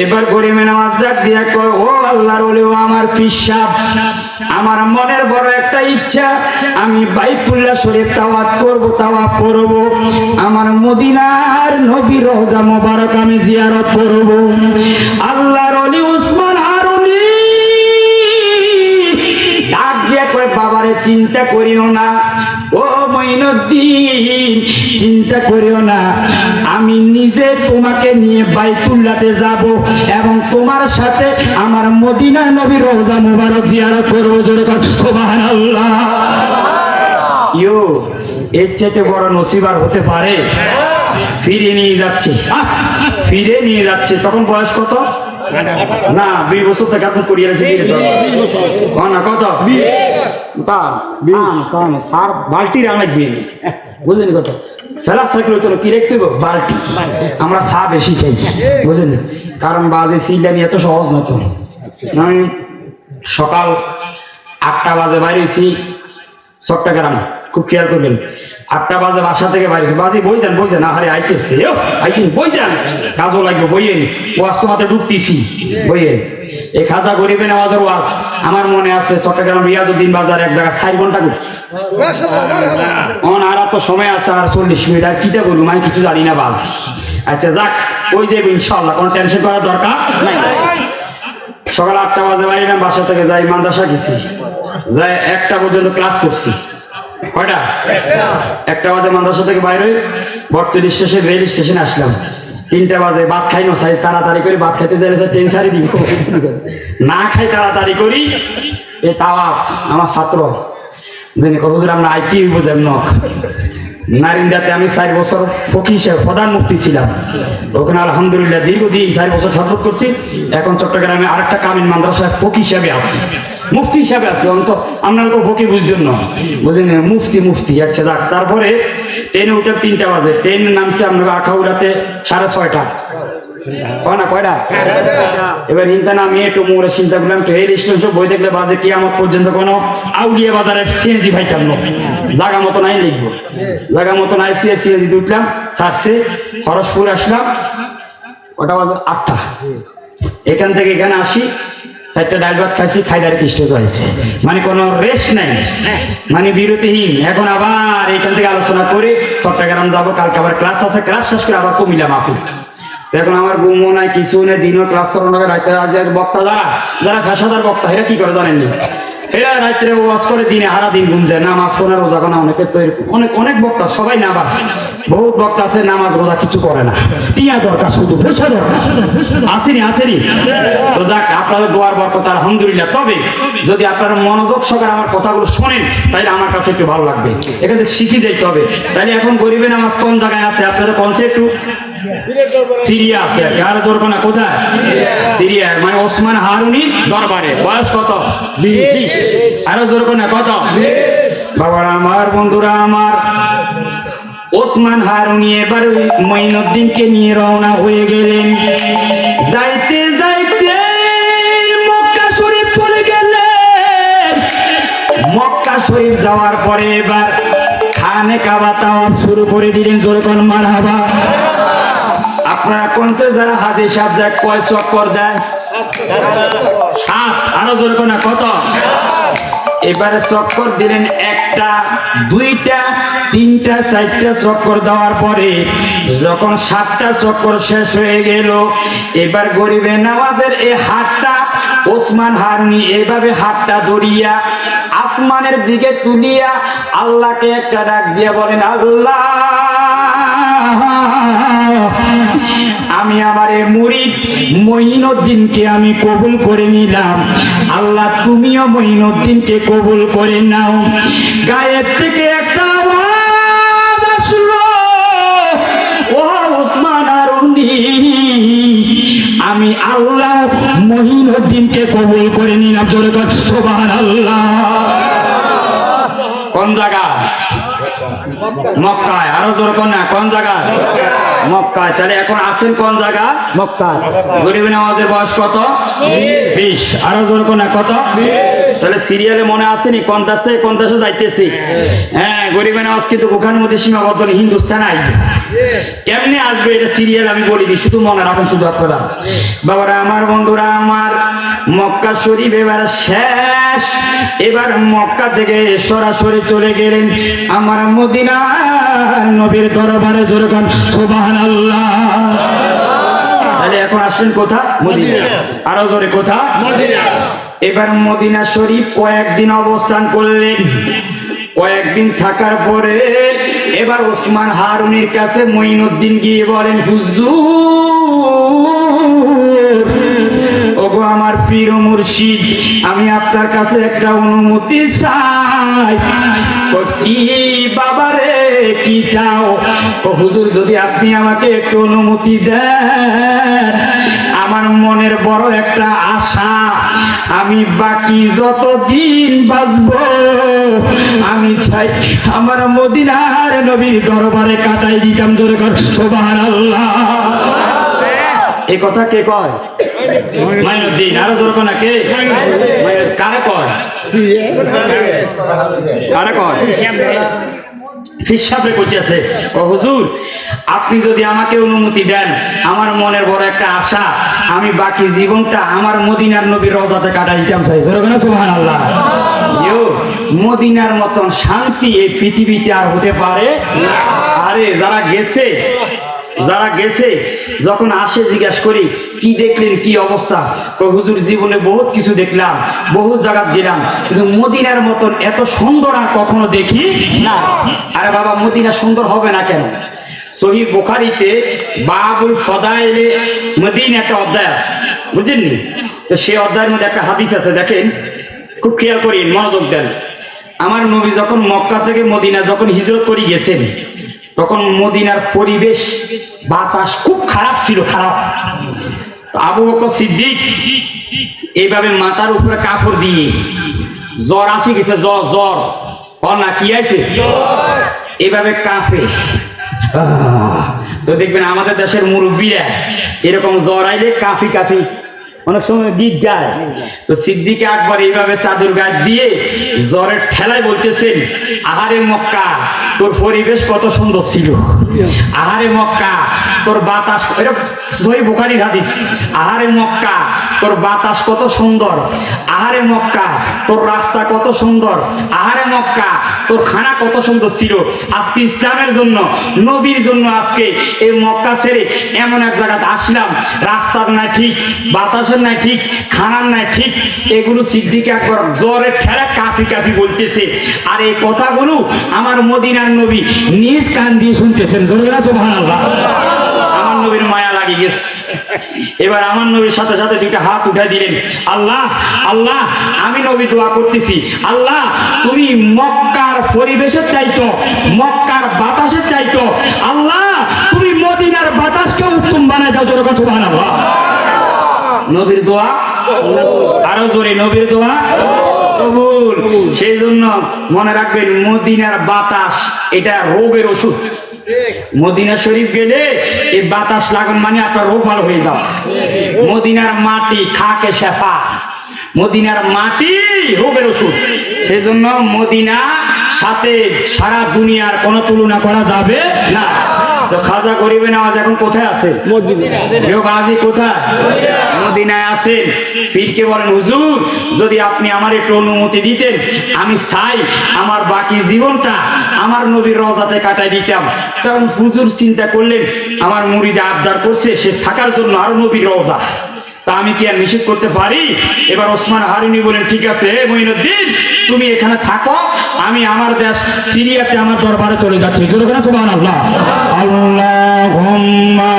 এবার গরিবে নামাজ ডাক দিয়া কয়, ও আল্লাহর ওলি, ও আমার পীর সাহেব, আমার মনের বড় একটা ইচ্ছা, আমি বাইতুল্লাহ শরীফ তাওয়াফ করব, তাওয়াফ করব, আমার মদিনার নবী রওজা মোবারক আমি জিয়ারত করব। আল্লাহর ওলি ওসমান হারুনি ডাক দিয়া কয়, বাবারে চিন্তা করিও না, ও মঈনুদ্দিন চিন্তা করিও না, আমি নিজে তোমাকে নিয়ে বাইতুল্লাহতে যাব এবং তোমার সাথে আমার মদিনা নবী রওজা মুবারক জিয়ারত করব। জোরে কর সুবহানাল্লাহ। ইয়ো, এর চাইতে বড় নসিবার হতে পারে? ফিরে নিয়ে যাচ্ছে, ফিরে নিয়ে যাচ্ছে। তখন বয়স কত? না, 2 বছর থেকে আপনি করিয়ে গেছে না কত? সার বালতি রান্না দিয়ে বুঝলেন কত ফেলা সাইকেল হতো কি রেখতে বালতি। আমরা চা বেশি খাই বুঝলেন, কারণ বাজে সিলদানি এত সহজ নতো। আমি সকাল 8টা বাজে বাইরে হয়েছি চট্টগ্রাম, খুব খেয়াল করবেন। 8টা বাজে বাসা থেকে বাইরেছি, বাজে বই যান আহারে আইতেছে, আইতেন বই যান, কাজও লাগবে বইয়েন, ওয়াজ তোমাতে ঢুকতেছি বইয়েন। এই খাজা গরিবে নামাজের ওয়াজ আমার মনে আছে, চট্টগ্রাম রিয়াজউদ্দিন বাজার এক জায়গায় 4 ঘন্টা করছি। আর তো সময় আছে, আর 40 মিনিট, আর কিটা বলবো আমি কিছু জানি না বাজ। আচ্ছা যাক, ওই যাইব ইনশাআল্লাহ, কোনো টেনশন করার দরকার নাই। সকাল 8টা বাজে বাইরে বাসা থেকে যাই, মাদ্রাসা গেছি, যাই 1টা পর্যন্ত ক্লাস করছি। কয়টা? 1টা বাজে মাদ্রাসা থেকে বাইরে বর্তমান স্টেশন, রেল স্টেশনে আসলাম। 3টা বাজে ভাত খাই না, তাড়াতাড়ি করে ভাত খাইতে দিলে ট্রেন ছাড়ি দিন, না খাই তাড়াতাড়ি করি। এ তাওয়াফ আমার ছাত্র যিনি হুজুর আমরা আইটি বুঝেন নক নারিন্দাতে আমি 4 বছর ফকি হিসেবে প্রধান মুফতি ছিলাম, ওখানে আলহামদুলিল্লাহ দীর্ঘদিন 4 বছর খেদমত করছি। এখন চট্টগ্রামে আরেকটা কামিল মাদ্রাসায় ফকি হিসাবে আছি, মুফতি হিসাবে আছে। অন্ত আপনারা তো ফকি বুঝতেন না, বুঝলেন, মুফতি। আচ্ছা যাক, তারপরে ট্রেনে উঠে 3টা বাজে, ট্রেন নামছে আমরা আখাউড়াতে 6:30। কয়টা? এবার হিন্তা নামি একটু মোড়ে চিন্তা করলাম, তো এই স্টেশন বই দেখলে বাজে কিয়ামত পর্যন্ত কোনো আউলিয়া বাজারের সিএনজি ভাইটাম না, জায়গা মতো নাই লিখবো, জায়গা মতো নাই। সিএনজি উঠলাম, সারছে হরসপুর আসলাম, ওটা বাজে 8টা। এখান থেকে এখানে আসি, 4টা ডাল ভাত খাইছি, খাইদার স্টেজ হয়েছে, মানে কোনো রেস্ট নাই, মানে বিরতিহীন। এখন আবার এখান থেকে আলোচনা করে চট্টগ্রাম যাবো, কালকে আবার ক্লাস আছে, ক্লাস শেষ করে আবার কুমিল্লা মাহফিল। এখন আমার ঘুমও নাই, কিছু নেই, দিনও ক্লাস করানো রাখতে। আজ বক্তা যারা পেশাদার বক্তা, এরা কি করে জানেননি, এরা রাত্রে ওয়াজ করে, দিনে হারা দিন ঘুম যায়, নামাজ কোনার রোজা কোনা অনেকের তো অনেক বক্তা, সবাই না, আবার বহুত বক্তা আছে নামাজ রোজা কিছু করে না, টিয়া দরকার, শুধু পয়সা দরকার। আসেনি তো যাক, আপনাদের দোয়ার বরকত আলহামদুলিল্লাহ। তবে যদি আপনারা মনোযোগ সহকারে আমার কথাগুলো শোনেন, তাহলে আমার কাছে একটু ভালো লাগবে, এখান থেকে শিখে যাইতে হবে। তাহলে এখন গরিবের নামাজ কোন জায়গায় আছে আপনাদের কনসে একটু সিরিয়া আছে, আর জোর কোনা কোথায়? সিরিয়া, মানে ওসমান হারুনি দরবারে। বয়স কত? 20। আরো জোর কোনা কত? বাবারা আমার, বন্ধুরা আমার, ওসমান হারুনি এবার মঈনুদ্দিনকে নিয়ে রওনা হয়ে গেলেন। যাইতে মক্কা শরীফ চলে গেলেন। মক্কা শরীফ যাওয়ার পরে এবার খানে কাবা তাওয়াফ শুরু করে দিলেন। জোরে কোন মারহাবা। আপনারা কোনছে যারা হাজি সাহেব যায় কয় চক্কর দেয়? 7। আরো জোরে কোন কত? এবারে চক্কর দিলেন 1টা, 2টা, 3টা, 4টা চক্কর দেওয়ার পরে যখন 7টা চক্কর শেষ হয়ে গেল, এবার গরিবের নামাজের এই হাতটা ওসমান হারুনি এভাবে হাতটা ধরিয়া আসমানের দিকে তুলিয়া আল্লাহকে একটা ডাক দিয়া বলেন, আল্লাহ, আমি আমার এই মুরিদ মঈনুদ্দিনকে আমি কবুল করে নিলাম। আল্লাহ, তুমিও মঈনুদ্দিনকে কবুল করে নাও। গায়ের থেকে একটা আওয়াজ আসলো, আমি আল্লাহ মঈনুদ্দিনকে কবুল করে নিলাম। জোরে কর সুবহানাল্লাহ। কোন জায়গা? মক্কায়। আরো জোর কর না, কোন জায়গা? মক্কায়। তাহলে এখন আছেন কোন জায়গা? মক্কায়। গরিব নওয়াজের বয়স কত? 20। আরো জোর কর না, কত? তাহলে সিরিয়ালে মনে আসেনি কোন দেশ থেকে কোন দেশে যাইতেছি? হ্যাঁ, গরিব নওয়াজ কিন্তু ওখানের মধ্যে সীমাবদ্ধ নেই, হিন্দুস্তান আইবে। কেমনে আসবে এটা সিরিয়াল আমি বলি দিই, শুধু মনে রাখুন শুধু আপনারা। বাবারা আমার, বন্ধুরা আমার, মক্কা শরীফ এবার শেষ। এবার মক্কা থেকে সরাসরি চলে গেলেন আমার মদিনার নবীর দরবারে। জোরে কোন সুবহানাল্লাহ। তাহলে এখন আসেন কোথা? মদিনা। আরো জোরে কোথা? মদিনা। এবার মদিনা শরীফ কয়েকদিন অবস্থান করলেন। কয়েকদিন থাকার পরে এবার ওসমান হারুনের কাছে মঈনুদ্দিন গিয়ে বলেন, হুজুর, ওগো আমার পীর ও মুর্শিদ, আমি আপনার কাছে একটা অনুমতি চাই। কি বাবারে, কি চাও? ও হুজুর, যদি আপনি আমাকে একটু অনুমতি দেন, আমার মনের বড় একটা আশা, আমি বাকি যতদিন বাঁচবো আমি চাই আমার মদিনার নবীর দরবারে কাটাই দিতাম। জোরে কর সুবহানাল্লাহ। এই কথা কে কয়? মঈনুদ্দিন। আরো জোরে কর না, কে? কারে কয়? কারে কয়? ফিসাবে করতেছে, ও হুজুর, আপনি যদি আমাকে অনুমতি দেন, আমার মনের বড় একটা আশা, আমি বাকি জীবনটা আমার মদিনার নবীর রওজাতে কাটাই দিতাম চাই। জোরে কর সুবহানাল্লাহ। মদিনার মতন শান্তি এই পৃথিবীতে আর হতে পারে? আরে যারা গেছে যখন আসে জিজ্ঞাসা করি, কি দেখলেন, কি অবস্থা? হুজুর, জীবনে বহুত কিছু দেখলাম, বহুত জায়গা গেলাম, কিন্তু মদিনার মতন এত সুন্দর আর কখনো দেখি না। আরে বাবা, মদিনা সুন্দর হবে না কেন? সহিহ বুখারীতে বাবুল ফাদাইলে মদিনা একটা অধ্যায় আছে, বুঝলেন? তো সেই অধ্যায়ের মধ্যে একটা হাদিস আছে, দেখেন, খুব খেয়াল করেন, মনোযোগ দেন। আমার নবী যখন মক্কা থেকে মদিনা যখন হিজরত করে গেছেন, তখন মদিনার পরিবেশ, বাতাস খুব খারাপ ছিল, খারাপ। আবু বকর সিদ্দিক এইভাবে মাথার উপরে কাপড় দিয়ে, জ্বর আসে গেছে, জ্বর না, কি আছে, এইভাবে কাঁপে। তো দেখবেন আমাদের দেশের মুরব্বীরা এরকম জ্বর আইলে কাঁপি কাঁপি অনেক সময় গীত গায়। তো সিদ্দিক আকবর এইভাবে চাদর গাছ দিয়ে জ্বরের ঠেলায় বলতেছেন, আহারে মক্কা, তোর পরিবেশ কত সুন্দর ছিল। আহারে মক্কা, তোর বাতাস, এটা সহিহ বুখারীর হাদিস। আহারে মক্কা, তোর বাতাস কত সুন্দর। আহারে মক্কা, তোর রাস্তা কত সুন্দর। আহারে মক্কা, তোর খানা কত সুন্দর ছিল। আজকে ইসলামের জন্য, নবীর জন্য আজকে এই মক্কা ছেড়ে এমন এক জায়গাতে আসলাম, রাস্তার না ঠিক, বাতাসের না ঠিক, খানার না ঠিক, এগুলো সিদ্দিক আকবর জ্বরে ঠেলা কাঁপি কাঁপি বলতেছে। আর এই কথাগুলো আমার মদিনার নবী নিজ কান দিয়ে শুনতেছেন। জোরে বলো সুবহানাল্লাহ। আমার নবীর মায়া লাগে গেছে। এবার আমার নবীর সাথে সাথে দুইটা হাত উঠে দিলেন, আল্লাহ আল্লাহ, আমি নবী দোয়া করতেছি, আল্লাহ তুমি মক্কার পরিবেশের চাইতো, মক্কার বাতাসের চাইতো, আল্লাহ তুমি মদিনার বাতাসকে উত্তম বানাই দাও। জোরে বলো সুবহানাল্লাহ। নবীর দোয়া, আরো জোরে, নবীর দোয়া কবুল। সেই জন্য মনে রাখবেন, মদিনার বাতাস এটা রোগের ওষুধ। মদিনা শরীফ গেলে এই বাতাস লাগান মানে আপনার রোগ ভালো হয়ে যাও। মদিনার মাটি খাকে শেফা, মদিনার মাটি রোগের ওষুধ। সেই জন্য মদিনা সাথে সারা দুনিয়ার কোনো তুলনা করা যাবে না। তো খাজা গরিবে নওয়াজ এখন কোথায় আছে? মদিনায়। কোথায়? মদিনায় আছেন। পীরকে বলেন, হুজুর, যদি আপনি আমার একটু অনুমতি দিতেন, আমি চাই আমার বাকি জীবনটা আমার নবীর রওজাতে কাটাই দিতাম। তখন হুজুর চিন্তা করলেন, আমার মুরিদে আবদার করছে সে থাকার জন্য আরো নবীর রওজা, তা আমি কি আর নিষেধ করতে পারি? এবার ওসমান হারুনি বলেন, ঠিক আছে মঈনুদ্দিন, তুমি এখানে থাকো, আমি আমার দেশ সিরিয়াতে আমার দরবারে চলে যাচ্ছি। জোরে বলো সুবহানাল্লাহ। আল্লাহুম্মা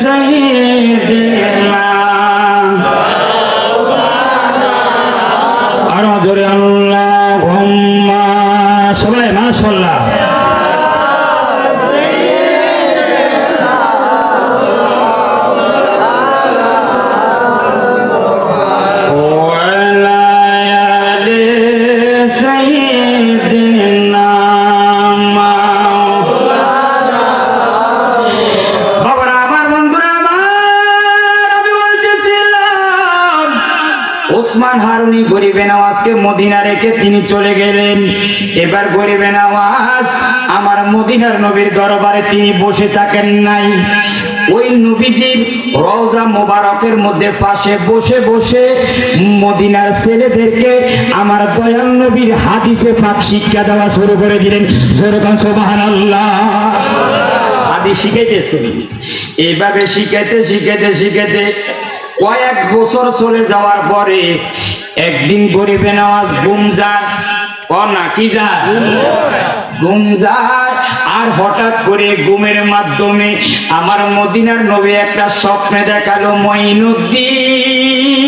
সাইয়্যিদিনা জোরে আল্লাহুম্মা, সবাই মাশাআল্লাহ। ওসমান হারুনি গরিবে নওয়াজকে মদিনা রেখে তিনি চলে গেলেন। এবার গরিবে নওয়াজ আমার মদিনার নবীর দরবারে তিনি বসে থাকেন নাই, ওই নবীজির রওজা মোবারকের মধ্যে পাশে বসে বসে মদিনার ছেলেদেরকে আমার দয়াল নবীর হাদিসে পাক শিক্ষা দেওয়া শুরু করে দিলেন। যেরকম সুবহানাল্লাহ, হাদিস শিখাইতেছেন। এইভাবে শিখাইতে শিখাইতে শিখাইতে কয়েক বছর চলে যাওয়ার পরে একদিন গরিবে নওয়াজ ঘুম যায়, কি যায়, ঘুম যায়। আর হঠাৎ করে ঘুমের মাধ্যমে আমার মদিনার নবী একটা স্বপ্নে দেখালো, মঈনুদ্দিন,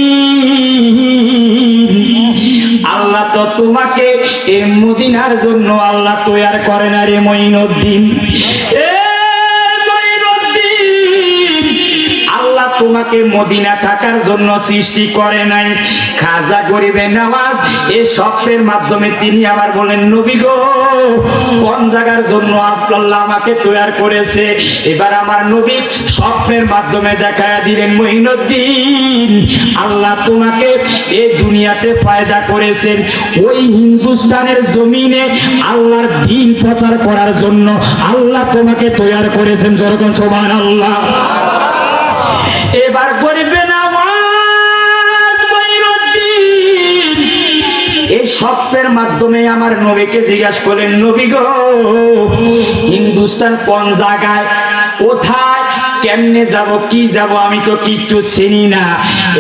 আল্লাহ তো তোমাকে এই মদিনার জন্য আল্লাহ তৈরি করে না রে মঈনুদ্দিন। তোমাকে মদিনা থাকার জন্য সৃষ্টি করে নাই। খাজা গরিবে নওয়াজ এই স্বপ্নের মাধ্যমে তিনি আবার বলেন, নবী গো, কোন জায়গার জন্য আল্লাহ আমাকে তৈরি করেছে? এবার আমার নবী স্বপ্নের মাধ্যমে দেখায়া দিলেন, মঈনুদ্দিন, আল্লাহ তোমাকে এই দুনিয়াতে পয়দা করেছেন ওই হিন্দুস্তানের জমিনে আল্লাহর দ্বীন প্রচার করার জন্য আল্লাহ তোমাকে তৈরি করেছেন। যেরকম সুবহানাল্লাহ। এবার গরিবে নওয়াজ মঈনুদ্দিন এই স্বপ্নের মাধ্যমে আমার নবীকে জিজ্ঞাসা করলেন, নবী গো, হিন্দুস্তান কোন জায়গায়, কোথায়, কেমনে যাব, কি যাব, আমি তো কিচ্ছু চিনি না।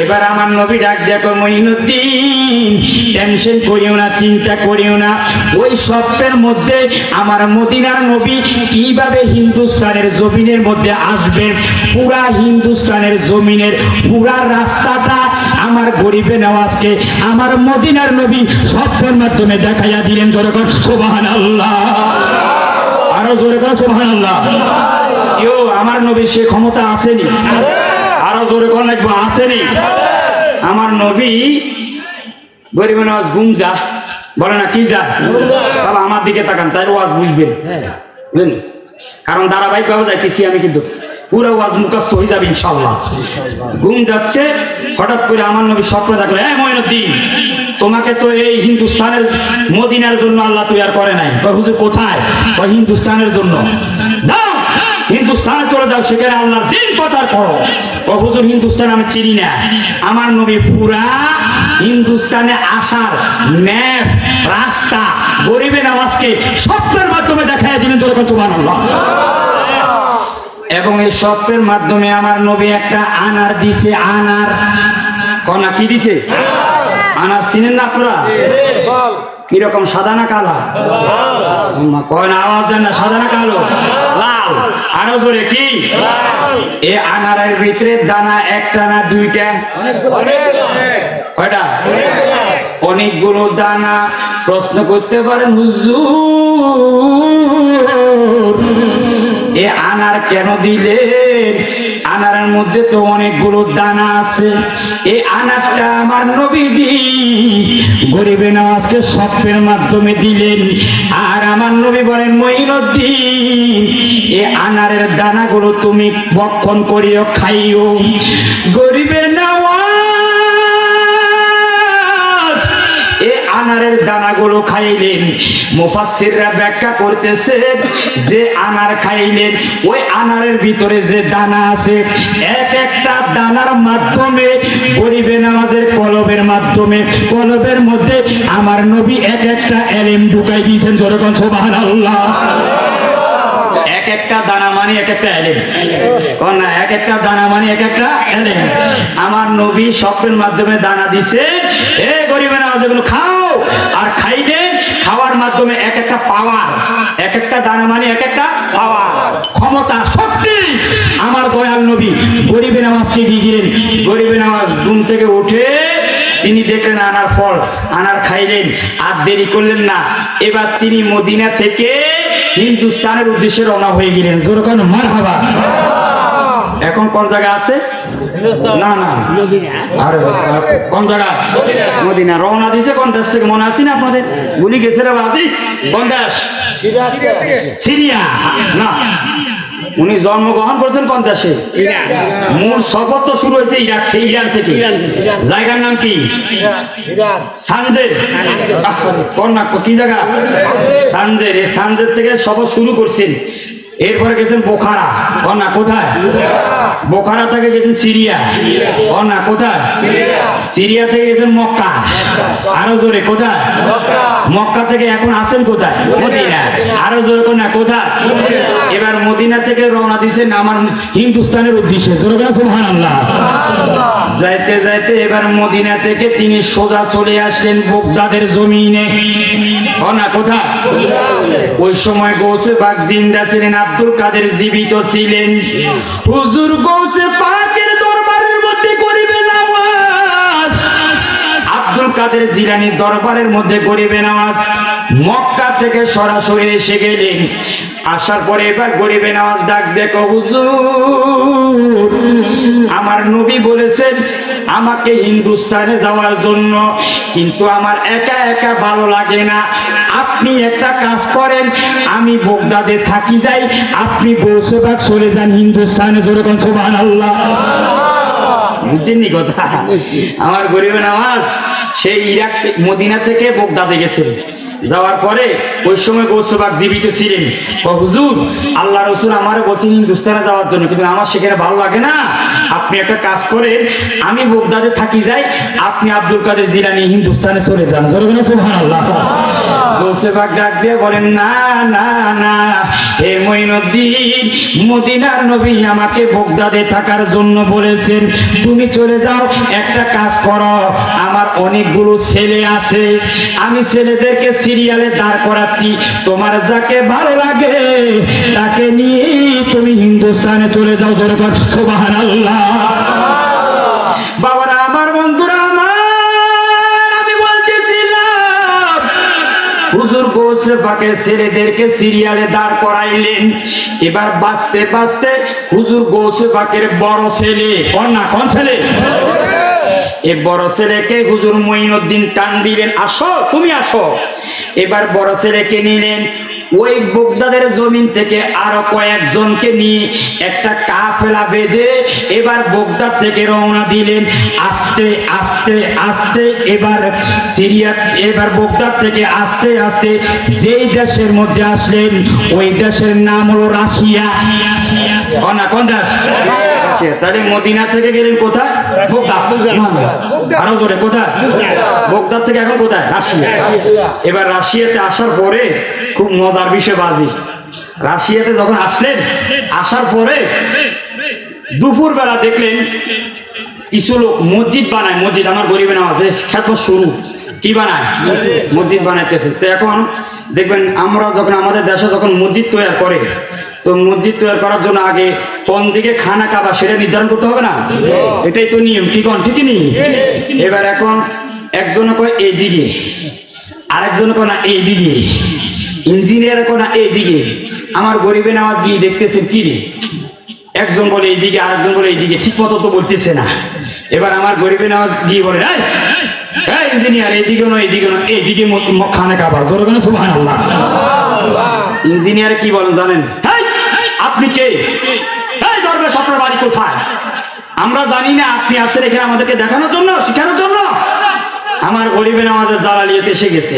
এবার আমার নবী ডাক দেখো, মঈনুদ্দিন টেনশন করিও না, চিন্তা করিও না, ওই স্বপ্নের মধ্যে আমার মদিনার নবী কিভাবে হিন্দুস্তানের জমিনের মধ্যে আসবেন, পুরা হিন্দুস্তানের জমিনের পুরা রাস্তাটা আমার গরিবে নওয়াজকে আমার মদিনার নবী স্বপ্নের মাধ্যমে দেখাইয়া দিলেন। যেরকম সুবহানাল্লাহ, আরো জোরে করে সুবহানাল্লাহ। কেউ আমার নবী সে ক্ষমতা আসেনি, আরো জোরে করে লাগবে, আসেনি। আমার নবী গরিবে নওয়াজ ঘুম যা বলে না, কি যা, তাহলে আমার দিকে তাকান, তাই ওয়াজ বুঝবেন, বুঝলেন? কারণ ধারাবাহিক ভাবে যাইতেছি আমি, কিন্তু পুরো ওয়াজ মুখস্থ হয়ে যাবে ইনশাআল্লাহ। ঘুম যাচ্ছে, হঠাৎ করে আমার নবী স্বপ্ন দেখলো, হ্যাঁ মঈনুদ্দিন, তোমাকে তো এই হিন্দুস্তানের মদিনার জন্য আল্লাহ তৈরি করে নাই। হুজুর কোথায়? হিন্দুস্তানের জন্য। যাও হিন্দুস্তানে চলে যাও, সেখানে আল্লাহর দ্বীন প্রচার করো। হুজুর হিন্দুস্তান আমি চিনি না। আমার নবী পুরা হিন্দুস্তানে আসার ম্যাপ, রাস্তা গরিবে নওয়াজকে স্বপ্নের মাধ্যমে দেখাই দিলেন। যেরকম সুবহানাল্লাহ। এবং এই স্বপ্নের মাধ্যমে আমার নবী একটা আনার দিছে, আনার কনা কি দিছে, আনার চিনেন না আপনারা? কিরকম, সাদা না কালা? কয় না, আওয়াজ দেন না, সাদা না কালো? লাল। আরো জোরে, কি? এই আনারের ভিতরে দানা একটা না দুইটা? কয়টা? অনেকগুলো দানা। প্রশ্ন করতে পারেন, হুজুর এ আনার কেন দিলেন? আনারের মধ্যে তো অনেকগুলো দানা আছে। এই আনারটা আমার নবীজি গরিবে নওয়াজকে স্বপ্নের মাধ্যমে দিলেন। আর আমার নবী বলেন, মঈনুদ্দিন এই আনারের দানাগুলো তুমি ভক্ষণ করিও, খাইও। গরিবে নওয়াজ এই আনারের দানাগুলো খাইলেন। মুফাসসিররা ব্যাখ্যা করতেছে যে আনার খাইলেন, ওই আনারের ভিতরে যে দানা আছে, এক একটা দানার মাধ্যমে গরিবে নওয়াজের কলবের মাধ্যমে, কলবের মধ্যে আমার নবী এক একটা এলেম ঢুকাই দিয়েছেন। যেরকম সুবহানাল্লাহ। এক একটা দানা মানে এক একটা এলেম, না এক একটা দানা মানে এক একটা এলেম। আমার নবী স্বপ্নের মাধ্যমে দানা দিছে, এ গরিবে নওয়াজ এগুলো খাও। আর খাইলেন, খাওয়ার মাধ্যমে এক একটা পাওয়ার, এক একটা দানা মানে এক একটা পাওয়ার, ক্ষমতা, শক্তি আমার দয়াল নবী গরিবের নামাজকে দিয়ে দিলেন। গরিবের নামাজ ঘুম থেকে উঠে তিনি দেখলেন আনার ফল, আনার খাইলেন, আর দেরি করলেন না। এবার তিনি মদিনা থেকে হিন্দুস্তানের উদ্দেশ্যে রওনা হয়ে গেলেন। জোরে কোন মারহাবা। এখন কোন জায়গা আছে? না না, আরে কোন জায়গা? মদিনা। রওনা দিয়েছে কোন দেশ থেকে মনে আছে না আপনাদের? ভুলে গেছে রে বাজি। কোন দেশ? সিরিয়া না, উনি জন্মগ্রহণ করেছেন কোন দেশে? মূল সফর তো শুরু হয়েছে ইরাক থেকে, ইরান থেকে। জায়গার নাম কি? সানজের। কন্যা কি জায়গা? সানজের। এই সানজের থেকে সফর শুরু করছেন। এরপরে গেছেন বোখারা। কন্যা কোথায়? বোখারা থেকে গেছেন সিরিয়া। কন্যা কোথায়? সিরিয়া থেকে গেছেন মক্কা। আরো জোরে কোথায়? মক্কা থেকে এখন আছেন কোথায়? মদিনা। আরো জোরে কন্যা কোথায়? এবার মদিনা থেকে রওনা দিয়েছেন আমার হিন্দুস্তানের উদ্দেশ্যে। জোরে বলেন সুবহানাল্লাহ। যাইতে যাইতে এবার মদিনা থেকে তিনি সোজা চলে আসলেন বাগদাদের জমিনে। কন্যা কোথায়? ওই সময় গৌসে পাক জিন্দা ছিলেন, আব্দুল কাদের জীবিত ছিলেন। হুজুর গৌসে পাকের দরবারের মধ্যে গরিবে নামাজ, আব্দুল কাদের জিলানী দরবারের মধ্যে গরিবে নামাজ। মক্কা থেকে সরাসরি এসে গেলেন। আসার পরে এবার গরিবে নামাজ ডাক দেখো, হুজুর আমার নবী বলেছেন আমাকে হিন্দুস্তানে যাওয়ার জন্য, কিন্তু আমার একা একা ভালো লাগে না। আপনি একটা কাজ করেন, আমি বাগদাদে থাকি যাই, আপনি গৌসেবাগ চলে যান হিন্দুস্তানে। জোরে কোন সুবহানাল্লাহ। বুঝছেননি কথা? আমার গরিবে নামাজ সেই ইরাক মদিনা থেকে বাগদাদে গেছে। যাওয়ার পরে ওই সময় গৌসেবাগ জীবিত ছিলেন। হুজুর আল্লাহ রাসূল আমারে বলছেন হিন্দুস্তানে যাওয়ার জন্য, কিন্তু আমার সেখানে ভালো লাগে না। আপনি একটা কাজ করেন, আমি বাগদাদে থাকি যাই, আপনি আব্দুল কাদের জিলানী হিন্দুস্তানে চলে যান। জোরে বলেন সুবহানাল্লাহ। গৌসেবাগ ডাক দিয়ে বলেন, না না না হে মঈনুদ্দিন, মদিনার নবী আমাকে বাগদাদে থাকার জন্য বলেছেন, তুমি চলে যাও। একটা কাজ করো, আমার অনেকগুলো ছেলে আছে, আমি ছেলেদেরকে সিরিয়ালে দাঁড় করাচ্ছি, তোমার যাকে ভালো লাগে তাকে নিয়ে তুমি হিন্দুস্তানে চলে যাও। জোরে বল সুবহানাল্লাহ। বাবারা আমার, বন্ধুরা আমার, আমি বলতেছিলাম হুজুর গৌসে পাকের ছেলেদেরকে সিরিয়ালে দাঁড় করাইলেন। এবার বাঁচতে বাঁচতে হুজুর গৌসে পাকের বড় ছেলে, কন্যা কোন ছেলে? এই বড় ছেলেকে হুজুর মঈনুদ্দিন টান দিলেন, আসো তুমি আসো। এবার বড় ছেলেকে নিলেন। ওই বাগদাদের জমিন থেকে আরো কয়েকজনকে নিয়ে একটা কাফেলা বেঁধে এবার বাগদাদ থেকে রওনা দিলেন। আস্তে আস্তে আস্তে এবার সিরিয়া, এবার বাগদাদ থেকে আস্তে আস্তে যেই দেশের মধ্যে আসলেন ওই দেশের নাম হলো রাশিয়া। কোন দেশ? তাহলে মদিনা থেকে গেলেন কোথায়? আরো জোরে কোথায়? বাগদাদ থেকে এখন কোথায়? রাশিয়া। এবার রাশিয়াতে আসার পরে খুব মজার বিষয় বাজি। রাশিয়াতে যখন আসলেন, আসার পরে দুপুর বেলা দেখলেন কিছু লোক মসজিদ বানায়। মসজিদ, আমার গরিবে নামাজ খেদমত শুরু, কি বানায়? মসজিদ বানাইতেছে। তো এখন দেখবেন আমরা যখন আমাদের দেশে যখন মসজিদ তৈরি করে, তো মসজিদ তৈরি করার জন্য আগে কোন দিকে খানা কাবা সেটা নির্ধারণ করতে হবে না? এটাই তো নিয়ম, ঠিক নেই? এবার এখন একজন কয় এই দিকে, আরেকজন কয় না এই দিকে, ইঞ্জিনিয়ার কয় না এই দিকে। আমার গরিবে নামাজ গিয়ে দেখতেছেন কি রে, একজন বলে এইদিকে, আরেকজন বলে এইদিকে, ঠিক মতো তো বলতেছে না। এবার আমার গরিবে নামাজ গিয়ে বলে, ইঞ্জিনিয়ার এইদিকে না এইদিকে না, এইদিকে খানা কাবা। জোরে বলেন সুবহানাল্লাহ। ইঞ্জিনিয়ার কি বলেন জানেন? আপনি কে? দরবেশ আপনার বাড়ি কোথায়? আমরা জানি না, আপনি আসছেন এখানে আমাদেরকে দেখানোর জন্য, শিখানোর জন্য। আমার গরিবে নামাজের জালালিয়াত এসে গেছে,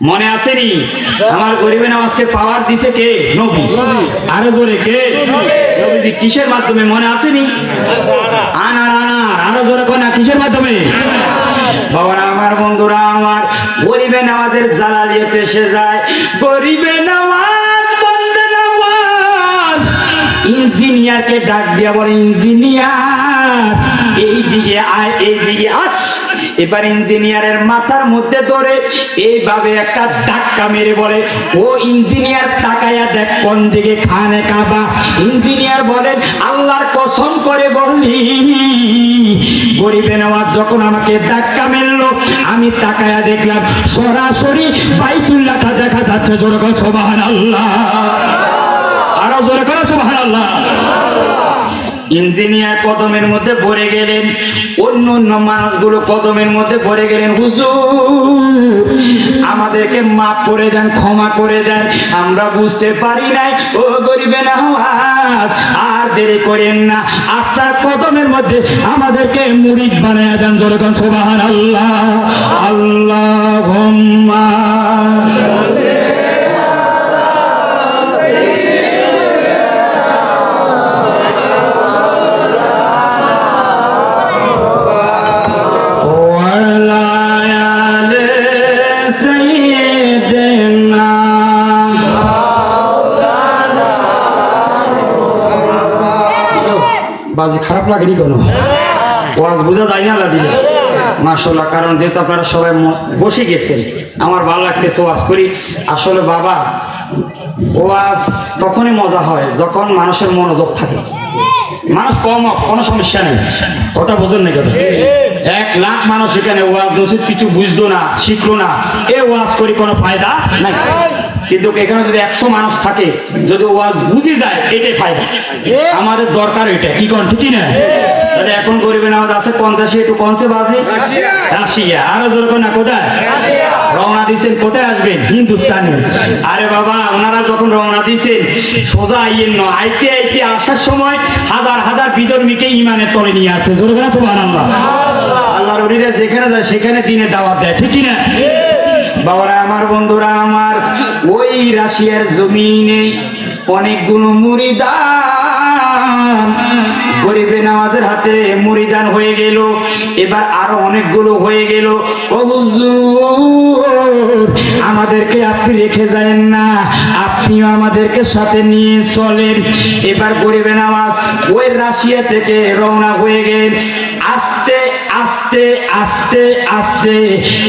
মনে আসেনি? আমার গরিবে নামাজকে পাওয়ার দিছে কে? নবী। আরো জোরে কে? নবী। কিসের মাধ্যমে? মনে আসেনি? আনার আনার। আরো জোরে কোনা কিসের মাধ্যমে? বাবা আমার, বন্ধুরা আমার, গরিবে নামাজের জালালিয়াত এসে যায়। গরিবে নামাজ, বন্দে নামাজ ইঞ্জিনিয়ারকে ডাক দিয়া বলে, ইঞ্জিনিয়ার এই দিকে আয়, এই দিকে আস। এবার ইঞ্জিনিয়ারের মাথার মধ্যে ধরে এইভাবে একটা ধাক্কা মেরে বলে, ও ইঞ্জিনিয়ার তাকায়া দেখ কোন দিকে খানে কাবা। ইঞ্জিনিয়ার বলেন, আল্লাহর কসম করে বললি গরিবে নওয়াজ যখন আমাকে ধাক্কা মেরলো আমি তাকায়া দেখলাম সরাসরি বাইতুল্লাহটা দেখা যাচ্ছে। জোরে করে সুবহানাল্লাহ, আরো জোরে করে সুবহানাল্লাহ। ইঞ্জিনিয়ার কদমের মধ্যে পড়ে গেলেন, অন্য অন্য মানুষগুলো কদমের মধ্যে পড়ে গেলেন, হুজুর আমাদেরকে মাফ করে দেন, ক্ষমা করে দেন, আমরা বুঝতে পারি নাই, ও গরিবে নওয়াজ আর দেরি করেন না, আপনার কদমের মধ্যে আমাদেরকে মুরিদ বানায়া দেন। জোরে কোন সুবহানাল্লাহ, আল্লাহুম্মা বাজি খারাপ লাগেনি কোনো? ওয়াজ বোঝা যায় না দিলে মাশাআল্লাহ। কারণ যেহেতু আপনারা সবাই বসে গেছেন, আমার ভালো লাগতেছে ওয়াজ করি। আসলে বাবা ওয়াজ তখনই মজা হয় যখন মানুষের মনোযোগ থাকে। মানুষ কম হোক কোনো সমস্যা নেই, কথা বোঝেন না কথা। 1 লাখ মানুষ এখানে ওয়াজ নসিহত কিছু বুঝলো না, শিখলো না, এ ওয়াজ করি কোনো ফায়দা নাই। কিন্তু এখানে যদি 100 মানুষ থাকে, যদি ওয়াজ বুঝে যায়, এটাই ফায়দা। আমাদের দরকার এটা, কি কোন ঠিক না? তাহলে এখন গরিবে নওয়াজ আছে 50, একটু কমছে বাজে রাশিয়া, আরো জোর করে না, কোথায় রওনা দিচ্ছেন? কোথায় আসবেন? হিন্দুস্তানে। আরে বাবা ওনারা যখন রওনা দিচ্ছেন সোজা আইয়েন না, আইতে আইতে আসার সময় হাজার হাজার বিধর্মীকে ইমানের তলে নিয়ে আছে। জোর করে সুবহানাল্লাহ। আল্লাহর ওলিরা যেখানে যায় সেখানে দিনের দাওয়াত দেয়, ঠিক না বাবারা? আমার বন্ধুরা আমার, ওই রাশিয়ার জমিনে অনেকগুলো মুরিদান গরিবে নওয়াজের হাতে মুরিদান হয়ে গেল। এবার আরো অনেকগুলো হয়ে গেল। ও হুজুর আমাদেরকে আপনি রেখে যাবেন না, আপনিও আমাদেরকে সাথে নিয়ে চলেন। এবার গরিবে নওয়াজ ওই রাশিয়া থেকে রওনা হয়ে গেলেন। আস্তে আস্তে আস্তে আস্তে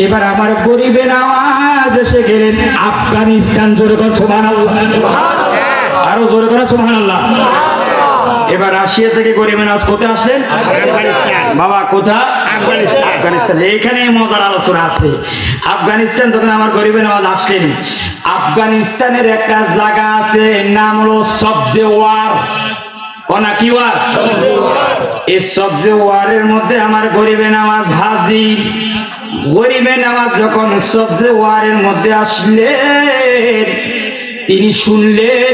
এবার আমার গরিবে নওয়াজ এসে গেলেন আফগানিস্তান। জোরে করে সুবহানাল্লাহ, আরো জোরে করে সুবহানাল্লাহ। এবার রাশিয়া থেকে গরিবে নওয়াজ কোথায় আসলেন? বাবা কোথায়? আফগানিস্তান। এইখানে মজার আলোচনা আছে। আফগানিস্তান যখন আমার গরিবে নওয়াজ আসলেন, আফগানিস্তানের একটা জায়গা আছে, নাম হলো সবজে ওয়ার। কি ওয়ার? এই সবজে ওয়ারের মধ্যে আমার গরিবে নওয়াজ হাজির। গরিবে নওয়াজ যখন সবজে ওয়ারের মধ্যে আসলেন, তিনি শুনলেন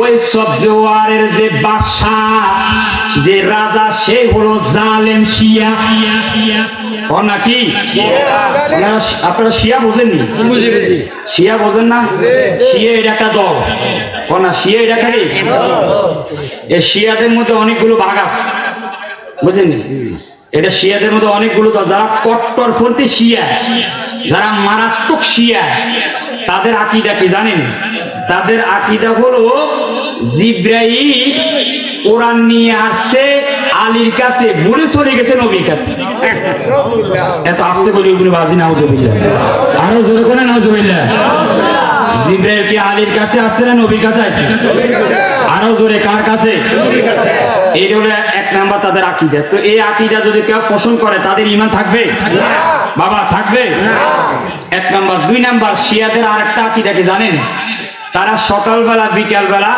ওই সবজে ওয়ারের যে বাদশাহ, যে রাজা, সে হলো জালেম শিয়া। নাকি আপনারা শিয়া বোঝেননি? শিয়া বোঝেন না? শিয়া এটা একটা দল। না শিয়া এটা খালি এই শিয়াদের মধ্যে অনেকগুলো ভাগ আছে, বুঝেননি? এটা শিয়াদের মধ্যে অনেকগুলো দল। যারা কট্টরপন্থী শিয়া, যারা মারাত্মক শিয়া, তাদের আকীদা কি জানেন? তাদের আকীদা হলো জিবরাইল কোরআন নিয়ে আসছে আলীর কাছে, বলে চলে গেছে নবীর কাছে। এত আস্তে করে উপরে বাজি নাউজুবিল্লাহ, আরো জোরে করে নাউজুবিল্লাহ। জিবরাইল কি আলীর কাছে আসছে না নবীর কাছে আসছে? আরো জোরে, কার কাছে? এটা হলো 1 নাম্বার তাদের আকীদা। তো এই আকীদা যদি কেউ পোষণ করে তাদের ঈমান থাকবে? বাবা থাকবে? 1 নাম্বার। 2 নাম্বার শিয়াদের আরেকটা আকীদা কি জানেন? তারা সকালবেলা বিকালবেলা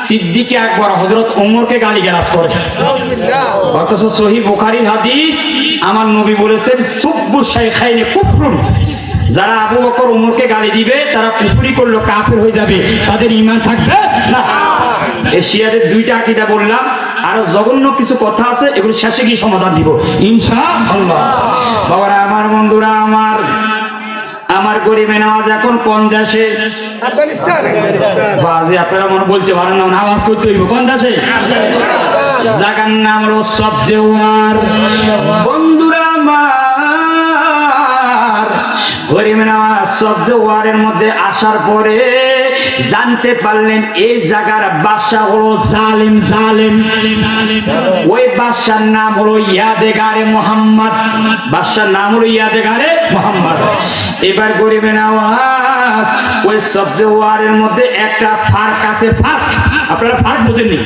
সিদ্দিকে আকবর হযরত ওমরকে গালিগালাজ করে। অথচ সহিহ বুখারীর হাদিস, আমার নবী বলেছেন সুব্বু শাইখাইনে কুফরুন। যারা আবু বকর ওমরকে গালি দিবে তারা কুফরি করলো, কাফের হয়ে যাবে, তাদের ঈমান থাকবে না। এই শিয়াদের 2টা আকীদা বললাম, আরো জঘন্য কিছু কথা আছে, এগুলো শেষে গিয়ে সমাধান দিব ইনশাআল্লাহ। বাবারা আমার, বন্ধুরা আমার, আমার গরিবে নওয়াজ এখন কোন দেশে? আফগানিস্তান। বাজে আপনারা মনে বলতে পারেন না, আওয়াজ করতে হইব। কোন দেশে? জায়গার নাম হলো সবজে ওয়ার। বন্ধুরা আমার, গরিবে নওয়াজ সবজে ওয়ারের মধ্যে আসার পরে জানতে পারলেন এই জায়গার বাদশা হলো জালিম। ওই বাদশার নাম হলো ইয়াদেগারে মোহাম্মদ। বাদশার নাম হলো ইয়াদেগারে মোহাম্মদ। এবার গরিবে নওয়াজ ওই সবজে ওয়ারের মধ্যে একটা ফার্ক আছে। ফার্ক, আপনারা ফার্ক বুঝেননি?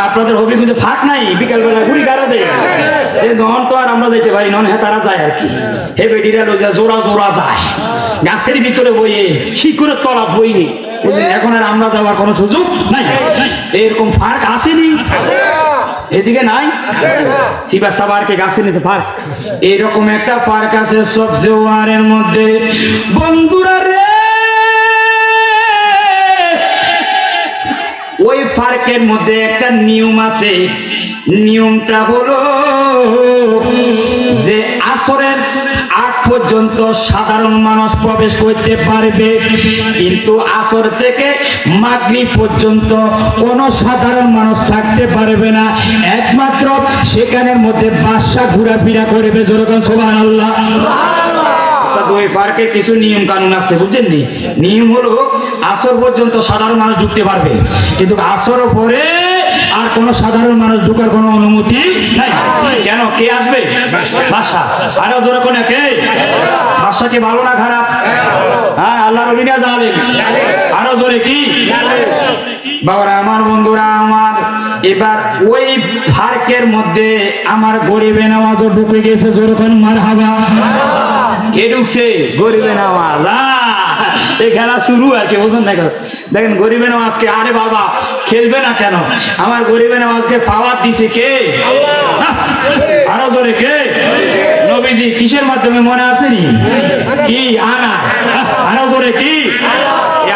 আপনাদের হবি খুঁজে ফার্ক নাই? বিকালবেলা ঘুরি গাড়া দেয় নন তো আর আমরা যাইতে পারি নন, হ্যাঁ তারা যায় আর কি। হে বেডিরা জোড়া যায় গাছের ভিতরে বইয়ে, শিকুরের তলা বইয়ে। এখন আর আমরা যাওয়ার কোনো সুযোগ নাই। এরকম ফার্ক আসেনি এদিকে নাই? সিবা সাবারকে গাছের নিচে পার্ক, এইরকম একটা পার্ক আছে সবজে ওয়ারের মধ্যে। বন্ধুরা রে, ওই পার্কের মধ্যে একটা নিয়ম আছে। নিয়মটা হলো যে আসরের আগ পর্যন্ত সাধারণ মানুষ প্রবেশ করতে পারবে, কিন্তু আসর থেকে মাগরিব পর্যন্ত কোনো সাধারণ মানুষ থাকতে পারবে না। একমাত্র সেখানের মধ্যে বাদশা ঘোরাফেরা করবে। যেরকম সুবহানাল্লাহ। ওই পার্কে কিছু নিয়ম কানুন আছে, বুঝছেন? নিয়ম হলো আসর পর্যন্ত সাধারণ মানুষ ঢুকতে পারবে, কিন্তু আসর পরে আর কোন সাধারণ মানুষ ঢোকার কোনো অনুমতি নাই। কেন? কে আসবে? বাদশা। আরো জোরে কোন কে? বাদশা কি ভালো না খারাপ? হ্যাঁ, আল্লাহর নবী না জালেম? আরো জোরে কি? বাবারা আমার, বন্ধুরা আমার, এবার ওই পার্কের মধ্যে আমার গরিবে নওয়াজও ঢুকে গেছে। জোরে কোন মারহাবা। কে ঢুকছে? গরিবে নওয়াজ। এই খেলা শুরু আর কি, বুঝলেন? দেখেন গরিবে নওয়াজকে, আরে বাবা খেলবে না কেন? আমার গরিবে নওয়াজকে পাওয়ার দিছে কে? আরো জোরে কে? নবীজি। কিসের মাধ্যমে মনে আছে? কি? আনা। আরো জোরে কি?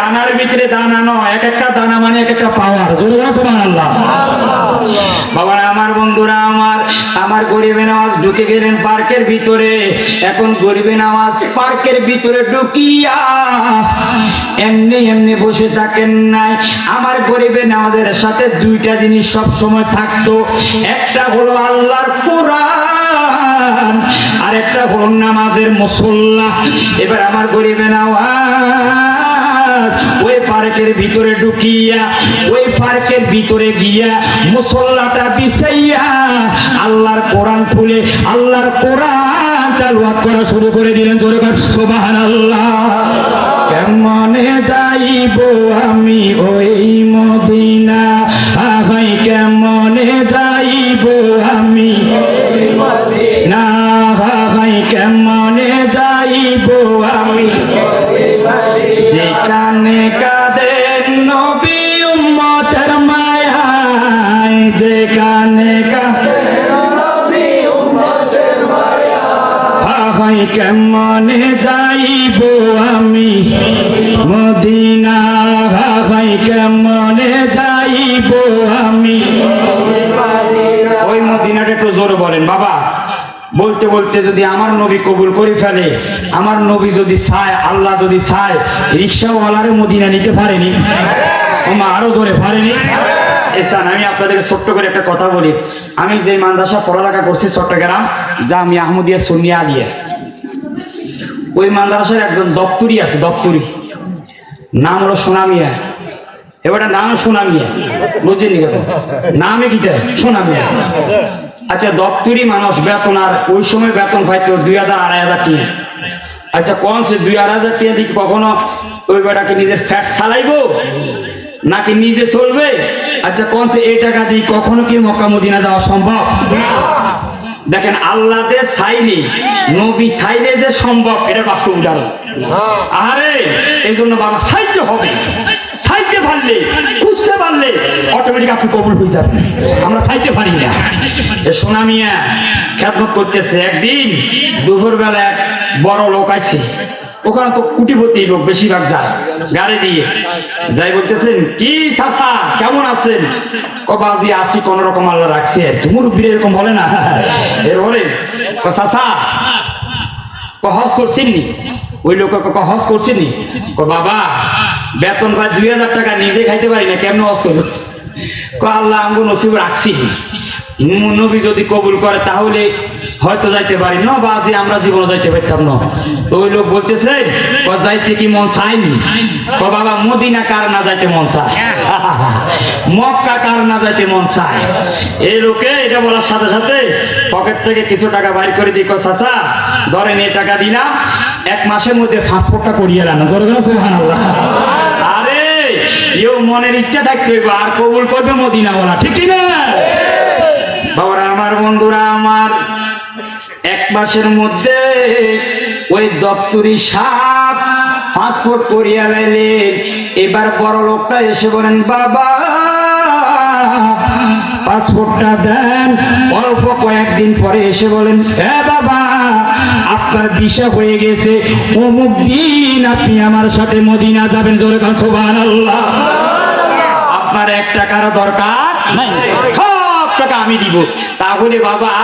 আনার ভিতরে দানা নয়, এক একটা দানা মানে এক একটা পাওয়ার। জোরে বলো সুবহানাল্লাহ। বাবারা আমার, বন্ধুরা আমার, আমার গরিবে নওয়াজ ঢুকে গেলেন পার্কের ভিতরে। এখন গরিবে নওয়াজ পার্কের ভিতরে ঢুকিয়া এমনি বসে থাকেন নাই। আমার গরিবে নওয়াজের সাথে দুইটা জিনিস সব সময় থাকতো। একটা হলো আল্লাহর কোরআন, আর একটা হলো নামাজের মুসল্লা। এবার আমার গরিবে নওয়াজ ওই পার্কের ভিতরে ঢুকিয়া, ওই পার্কের ভিতরে গিয়া মুসল্লাটা বিছাইয়া আল্লাহর কোরআন খুলে আল্লাহর কোরআন তেলাওয়াত করা শুরু করে দিলেন। জোরে করে সুবহানাল্লাহ। কেমনে যাইব আমি ওই মদিনা, ভাই কেমনে যাইব আমি ওই মদিনা, ভাই কেমনে যাইব আমি যেখানে কাঁদেন নবী উম্মতের মায়ায়, যেখানে কাঁদেন নবী উম্মতের মায়ায়, ভাই কেমনে যাইব আমি মদিনা, ভাই কেমনে যাইব আমি ওই মদিনাটা। একটু জোরে বলেন বাবা। বলতে বলতে যদি আমার নবী কবুল করে ফেলে, আমার নবী যদি চায়, আল্লাহ যদি চায়, রিক্সাওয়ালারে মদিনা নিতে পারেনি? আরো জোরে পারেনি? আমি আপনাদেরকে ছোট্ট করে একটা কথা বলি। আমি যে মাদ্রাসা পড়ালেখা করছি চট্টগ্রাম জামিয়া আহমদিয়া সুন্নিয়া আলিয়া, ওই মাদ্রাসার একজন দপ্তরি আছে, দপ্তরি, নাম হলো সোনামিয়া। এবার নাম সোনামিয়া, বুঝছেন কথা? নামে কি সোনামিয়া। আচ্ছা, দপ্তরি মানুষ বেতন, আর ওই সময় বেতন পাইতো 2000-2500 টাকা। আচ্ছা, কোন সে 2000-2500 টাকা দিয়ে কখনো ওই বেটাকে নিজের ফ্যাট চালাইবো নাকি নিজে চলবে? আচ্ছা, কোন সে এই টাকা দিয়ে কখনো কি মক্কা মদিনা যাওয়া সম্ভব? দেখেন, আল্লাহ দে চাইলে, নবী চাইলে যে সম্ভব, এটা বাস্তব উদাহরণ। আরে এই জন্য বাবা চাইতে হবে, চাইতে পারলে, খুঁজতে পারলে অটোমেটিক আপনি কবুল হয়ে যাবেন। আমরা চাইতে পারি না। সোনামিয়া খেদমত করতেছে। একদিন দুপুরবেলা এক বড় লোক আছে, ওখানে তো কোটিপতি লোক বেশিরভাগ যায় গাড়ি দিয়ে যাই। বলতেছেন, কি চাচা কেমন আছেন? বাজি আছি, কোন রকম আল্লাহ রাখছি আর কি। মুরব্বীরা এরকম বলে না? এর বলে চাচা হজ করছেন নি? ওই লোক হজ করছেন নি? বাবা বেতন পায় 2000 টাকা, নিজে খাইতে পারি না, কেমন হজ করবো? আল্লাহ আমগো নসিব রাখছি, নবী যদি কবুল করে তাহলে হয়তো যাইতে পারি না, বাজে আমরা জীবনে যাইতে পারতাম না। তো ওই লোক বলতেছে যাইতে কি মন চাইনি? বাবা মদিনা কার না যাইতে মন চায়, মক্কা কার না যাইতে মন চায়? এই লোকে এটা বলার সাথে সাথে পকেট থেকে কিছু টাকা বাইর করে দিই, চাচা ধরেন এই টাকা দিলাম, 1 মাসের মধ্যে পাসপোর্টটা করিয়ে না। জোরে করে সুবহানাল্লাহ। আরে এও মনের ইচ্ছা থাকতে হইব, আর কবুল করবে মদিনাওয়ালা, ঠিক কি না বাবারা? আমার বন্ধুরা আমার, 1 মাসের মধ্যে ওই দপ্তরি সাপ পাসপোর্ট করিয়া লাইলেন। এবার বড় লোকটা এসে বলেন, বাবা পাসপোর্টটা দেন। অল্প কয়েকদিন পরে এসে বলেন, হ্যাঁ বাবা আপনার ভিসা হয়ে গেছে, অমুক দিন আপনি আমার সাথে মদিনা যাবেন। জোরে বলেন সুবহানাল্লাহ। আপনার 1 টাকারও দরকার নাই, সব টাকা আমি দিব। তাহলে বাবা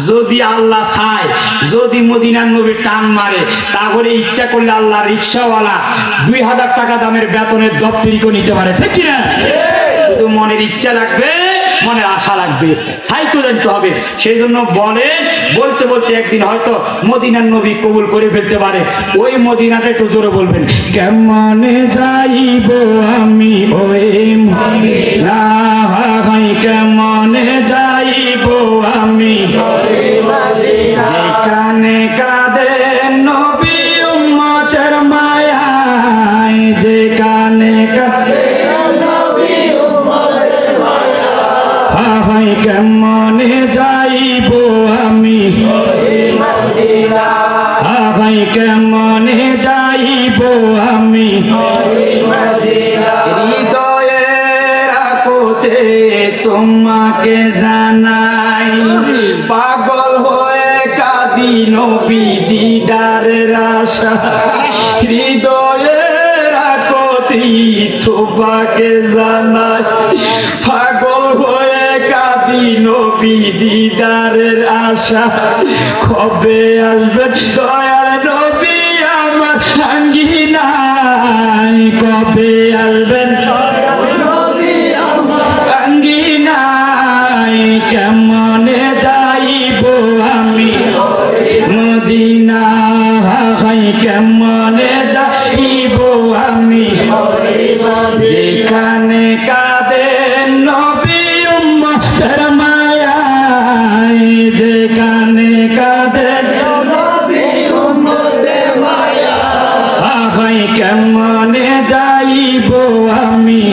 যদি আল্লাহ চায়, যদি মদিনার নবী টান মারে, তাহলে ইচ্ছা করলে আল্লাহ রিকশাওয়ালা 2000 টাকা দামের বেতনের দপ্তরিকে নিতে পারে, ঠিক কিনা? শুধু মনের ইচ্ছা লাগবে, মনের আশা লাগবে, সাইতো জানতে হবে। সেই জন্য বলতে বলতে একদিন হয়তো মদিনার নবী কবুল করে ফেলতে পারে। ওই মদিনাটা একটু জোরে বলবেন, কেমনে যাইব আমি ওই মদিনা, কেমনে যাইব আমি ওই মদিনা, যেখানে কাঁদেন নবী উম্মতের মায়ায়, যেখানে কাঁদেন নবী উম্মতের মায়ায়, কেমনে যাইব আমি ওই মদিনা, কেমনে যাইব আমি ওই মদিনা, হৃদয়ের আকতে তোমাকে জানাই, পাগল হয়ে কাঁদি নবী দিদারের আশা, হৃদয়ের আকতে তোমাকে জানাই, পাগল হয়ে কাঁদি নবী দিদারের আশা, কবে আসবে দয়াল নবী আমার আঙ্গিনায়, কবে আসবেন দয়াল নবী আমার আঙ্গিনায়, কেমনে যাইব আমি মদিনা, কেমনে যাইব আমি যেখানে কাঁদেন নবী উম্মতের মায়ায়, যেখানে কাঁদেন নবী উম্মতের মায়ায়, কেমনে যাইব আমি।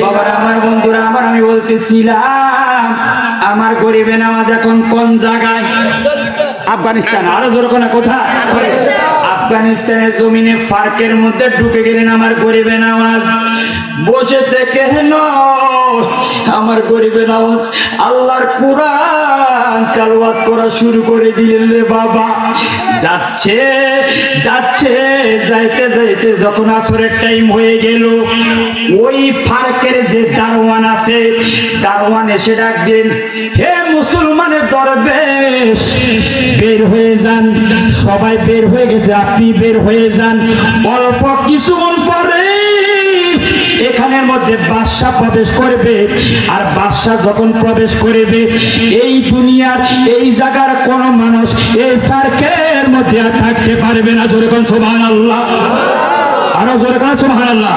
বাবার আমার বন্ধুরা আমার, আমি বলতেছিলাম আমার গরিবে নামাজ এখন কোন জায়গায়? আফগানিস্তান। আরো জোর কোনা কোথায়? আফগানিস্তানের জমিনে পার্কের মধ্যে ঢুকে গেলেন আমার গরিবে নামাজ। বসে থেকে আমার গরিবে নামাজ আল্লাহর কুরআন তেলাওয়াত করা শুরু করে দিলেন রে বাবা। যাচ্ছে যাচ্ছে যাইতে যাইতে যখন আসরের টাইম হয়ে গেল, ওই পার্কের যে দারোয়ান আছে, দারোয়ান এসে ডাক দিন, হে মুসলমানের দরবেশ বের হয়ে যান। সবাই বের হয়ে গেছে, আপনি বের হয়ে যান। অল্প কিছুক্ষণ পরে এখানের মধ্যে বাদশা প্রবেশ করবে। আর বাদশা যখন প্রবেশ করবে, এই দুনিয়ার এই জায়গার কোন মানুষ এই পার্কের মধ্যে আর থাকতে পারবে না। জোরে কোন সুবহানাল্লাহ, আরো জোরে কোন সুবহানাল্লাহ।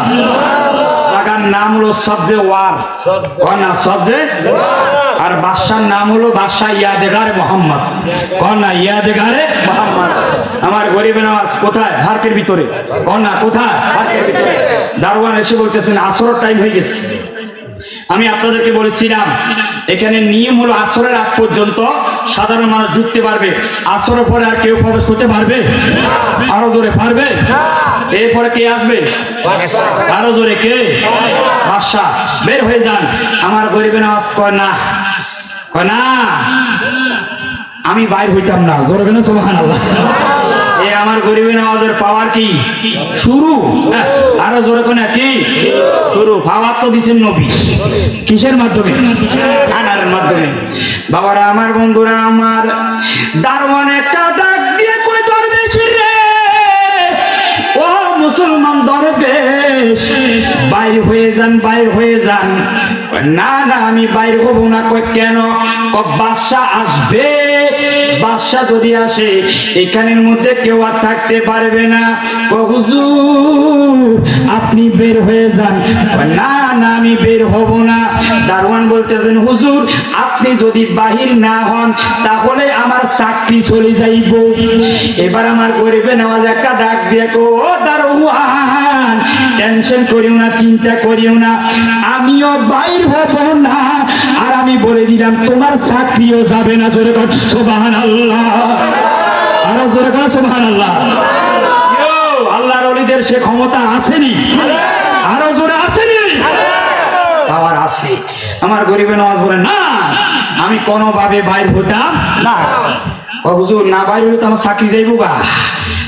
জায়গার নাম হলো সবজে ওয়ার, না সবজে, আর বাদশার নাম হলো বাদশা ইয়াদেগারে মোহাম্মদ, না ইয়াদেগারে মোহাম্মদ। আমার গরিবে নামাজ কোথায়? পার্কের ভিতরে। না কোথায়? পার্কের ভিতরে। দারোয়ান এসে বলতেছেন আসরের টাইম হয়ে গেছে। আমি আপনাদেরকে বলেছিলাম এখানে নিয়ম হলো আসরের আগ পর্যন্ত সাধারণ মানুষ ঢুকতে পারবে, আসরের পরে আর কেউ প্রবেশ করতে পারবে? আরো জোরে পারবে? এরপরে কে আসবে? আরো জোরে কে? বাদশা। বের হয়ে যান। আমার গরিবে নামাজ কয় না, কয় না আমি বাইর হইতাম না। জোরে কেন সুবহানাল্লাহ। এ আমার গরিবে নামাজের পাওয়ার কি শুরু? আরো জোরে কোন কি শুরু? পাওয়ার তো দিচ্ছেন নবী। কিসের মাধ্যমে? আনারের মাধ্যমে। বাবারা আমার বন্ধুরা আমার, দারোয়ান একটা ডাক দিয়ে কই দরবেশ রে, ও মুসলমান দরবেশ বাইর হয়ে যান, বাইর হয়ে যান। না না আমি বাইর হব না। কই কেন? বাদশা আসবে বাদশা যদি আসে এখানের মধ্যে কেউ আর থাকতে পারবে না। ও হুজুর আপনি বের হয়ে যান। না না আমি বের হব না। দারোয়ান বলতেছেন হুজুর আপনি যদি বাহির না হন তাহলে আমার চাকরি চলে যাইব। এবার আমার গরিবে নামাজ একটা ডাক দিয়ে কো ও দারোয়ান টেনশন করিও না, চিন্তা করিও না, আমিও বাইর হব না, আর আমি বলে দিলাম তোমার চাকরিও যাবে না। জোরে কর সুবহানাল্লাহ, আরো জোরে কর সুবহানাল্লাহ। আল্লাহর ওলিদের সে ক্ষমতা আছেনি, আরো জোরে আছেনি, পাওয়ার আছে। আমার গরিবে নামাজ বলে না আমি কোনোভাবে বাইর হতাম না। হুজুর না বাইর হলে তো আমার চাকরি যাইব গা,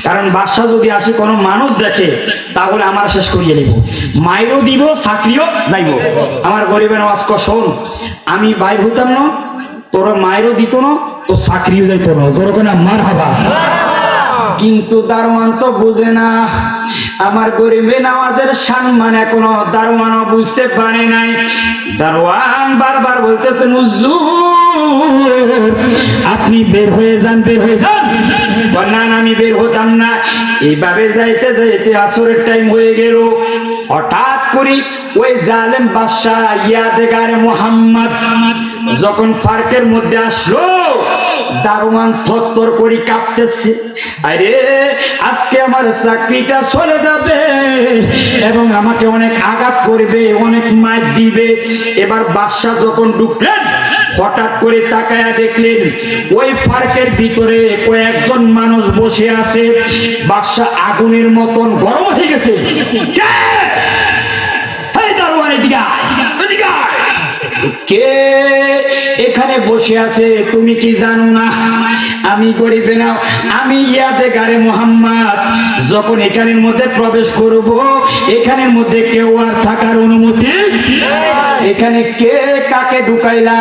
কারণ বাদশা যদি আসে কোনো মানুষ দেখে তাহলে আমার শেষ করিয়ে দিব, মাইরও দিব চাকরিও যাইব। আমার গরিবে নামাজ শোন আমি বাইর হতাম না, তোর মায়েরও দিত না, তোর চাকরিও যাইতো না। জোরে না মারহাবা। কিন্তু দারোয়ান তো বুঝে না, আমার গরিবে নামাজের সম্মান এখনো দারোয়ানও বুঝতে পারে নাই। দারোয়ান বারবার বলতেছেন হুজুর আপনি বের হয়ে যান, বের হয়ে যান। না আমি বের হতাম না। এইভাবে যাইতে যাইতে আসরের টাইম হয়ে গেল। হঠাৎ করে ওই জালেম বাদশা ইয়াদেগারে মুহাম্মদ যখন পার্কের মধ্যে আসলো, দারোয়ান থরথর করে কাঁপতেছে, আরে আজকে আমার চাকরিটা চলে যাবে এবং আমাকে অনেক আঘাত করবে, অনেক মার দিবে। এবার বাদশা যখন ঢুকলেন হঠাৎ করে তাকায়া দেখলেন ওই পার্কের ভিতরে কয়েকজন মানুষ বসে আছে। বাদশা আগুনের মতন গরম হয়ে গেছে। কে এখানে বসে আছে তুমি কি জানো না? আমি গরিবে নাও, আমি ইয়াদেগারে মুহাম্মদ যখন এখানের মধ্যে প্রবেশ করব এখানের মধ্যে কেউ আর থাকার অনুমতি, এখানে কে কাকে ঢুকাইলা?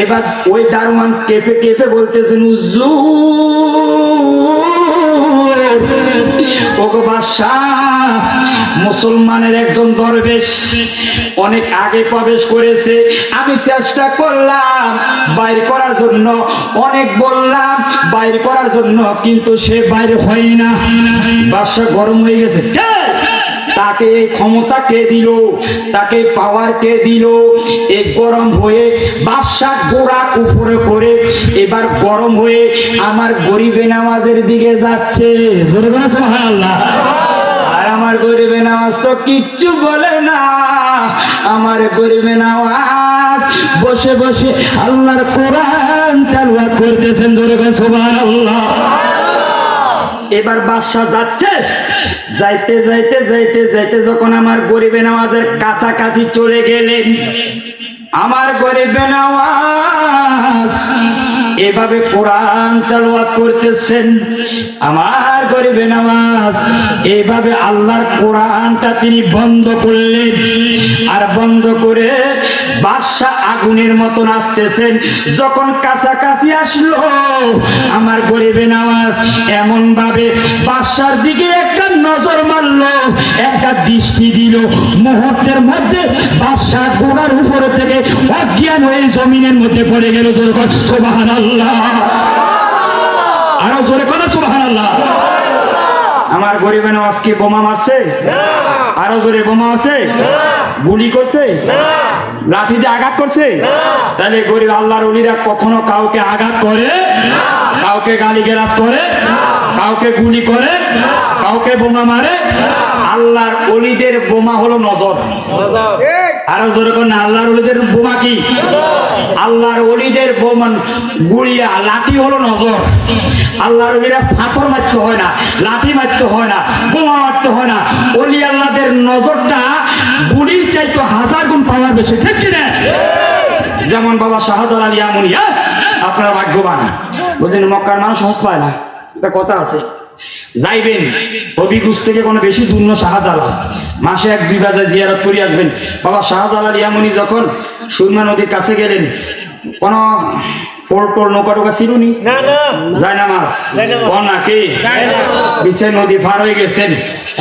এবার ওই দারোয়ান কেঁপে কেঁপে বলতেছেন হুজুর ওগো বাদশাহ মুসলমানের একজন দরবেশ অনেক আগে প্রবেশ করেছে, আমি চেষ্টা করলাম বাইর করার জন্য, অনেক বললাম বাইর করার জন্য, কিন্তু সে বাইর হয় না। বাদশা গরম হয়ে গেছে, তাকে এই ক্ষমতা কে দিল, তাকে পাওয়ার কে দিল? এই গরম হয়ে বাদশা গোড়া উপরে করে এবার গরম হয়ে আমার গরিবে নামাজের দিকে যাচ্ছে। জোরে বলো সুবহানাল্লাহ। আর আমার গরিবে নামাজ তো কিচ্ছু বলে না, আমার গরিবে নামাজ বসে বসে আল্লাহর কোরআন তেলাওয়াত করতেছেন। জোরে বলো সুবহানাল্লাহ। এবার বাদশা যাচ্ছে, যাইতে যাইতে যাইতে যাইতে যখন আমার গরিবে নামাজের কাছাকাছি চলে গেলেন, আমার গরিবে নামাজ এভাবে কোরআন তেলাওয়াত করতেছেন। আমার গরিবে নামাজ এইভাবে আল্লাহর কোরআনটা তিনি বন্ধ করলেন, আর বন্ধ করে বাদশা আগুনের মতন আসতেছেন। যখন কাছাকাছি আসলো আমার গরিবে নামাজ এমন ভাবে বাদশার দিকে একটা নজর মারলো, একটা দৃষ্টি দিল, মুহূর্তের মধ্যে বাদশা গোড়ার উপরে থেকে অজ্ঞান হয়ে জমিনের মধ্যে পড়ে গেল। জোরে কর সুবহানাল্লাহ, আরো জোরে কর সুবহানাল্লাহ। আমার গরিবে নামাজ কি বোমা মারছে? আরো জোরে বোমা মারছে? গুলি করছে? লাঠি দিয়ে আঘাত করছে? তাহলে গরিব আল্লাহর ওলিরা কখনো কাউকে আঘাত করে, কাউকে গালিগালাজ করে, কাউকে গুলি করে, কাউকে বোমা মারে? আল্লাহর ওলিদের বোমা হলো নজর। আরো জোরে কোন আল্লাহর ওলিদের বোমা কি? আল্লাহর ওলিদের বোমা গুড়িয়া লাঠি হলো নজর। আল্লাহর ওলিরা পাথর মারতে হয় না, লাঠি মারতে হয় না, বোমা মারতে হয় না। ওলি আল্লাহদের নজরটা গুড়ির চাইতে 1000 গুণ পাওয়ার বেশি, ঠিক কি না? যেমন বাবা শাহজালাল ইয়ামুনি, আপনারা ভাগ্যবান, বুঝলেন মক্কার মানুষ সহজ পায় না, একটা কথা আছে। যাইবেন হবিগঞ্জ থেকে কোনো বেশি দূর না, শাহজালাল মাসে 1-2 বার জিয়ারত করে আসবেন। বাবা শাহজালাল ইয়ামুনি যখন সুরমা নদীর কাছে গেলেন, কোন ফোর নৌকা টোকা ছিল নি? যায় না মাছ নাকি? বিশে নদী পার হয়ে গেছেন।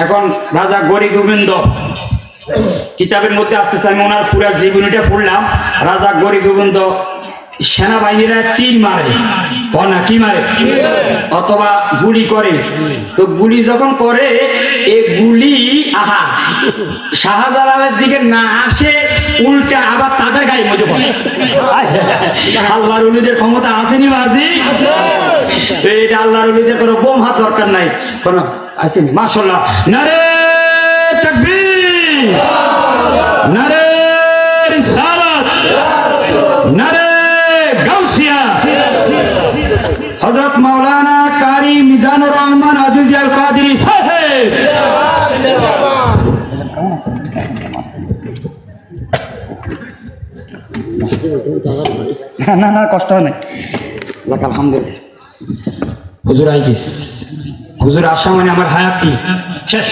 এখন রাজা গরি গোবিন্দ কিতাবের মধ্যে আসতেছে, আমি ওনার পুরা জীবনীটা পড়লাম। রাজা গরি গোবিন্দ সেনাবাহিনীরা তীর মারে, কনা কি মারে, অথবা গুলি করে। তো গুলি যখন করে এই গুলি শাহজালালের দিকে না আসে, উল্টা আবার তাদের গায়ে মধ্যে পড়ে। আল্লাহর ওলিদের ক্ষমতা আসেনি বাজি, তো এটা আল্লাহর ওলিদের কোনো বোম হাত দরকার নাই, কোনো আসেনি। মাশাআল্লাহ, নারে তাকবীর, নারে রিসালাত, নারে গাউসিয়া। হযরত মাওলানা কারি মিজানুর রহমান আজিজ আল কাদেরী সাহেব। না না কষ্ট নেই, আলহামদুলিল্লাহ। হুজুর আইগিস, হুজুর আসা মানে আমার হায়াতি শেষ।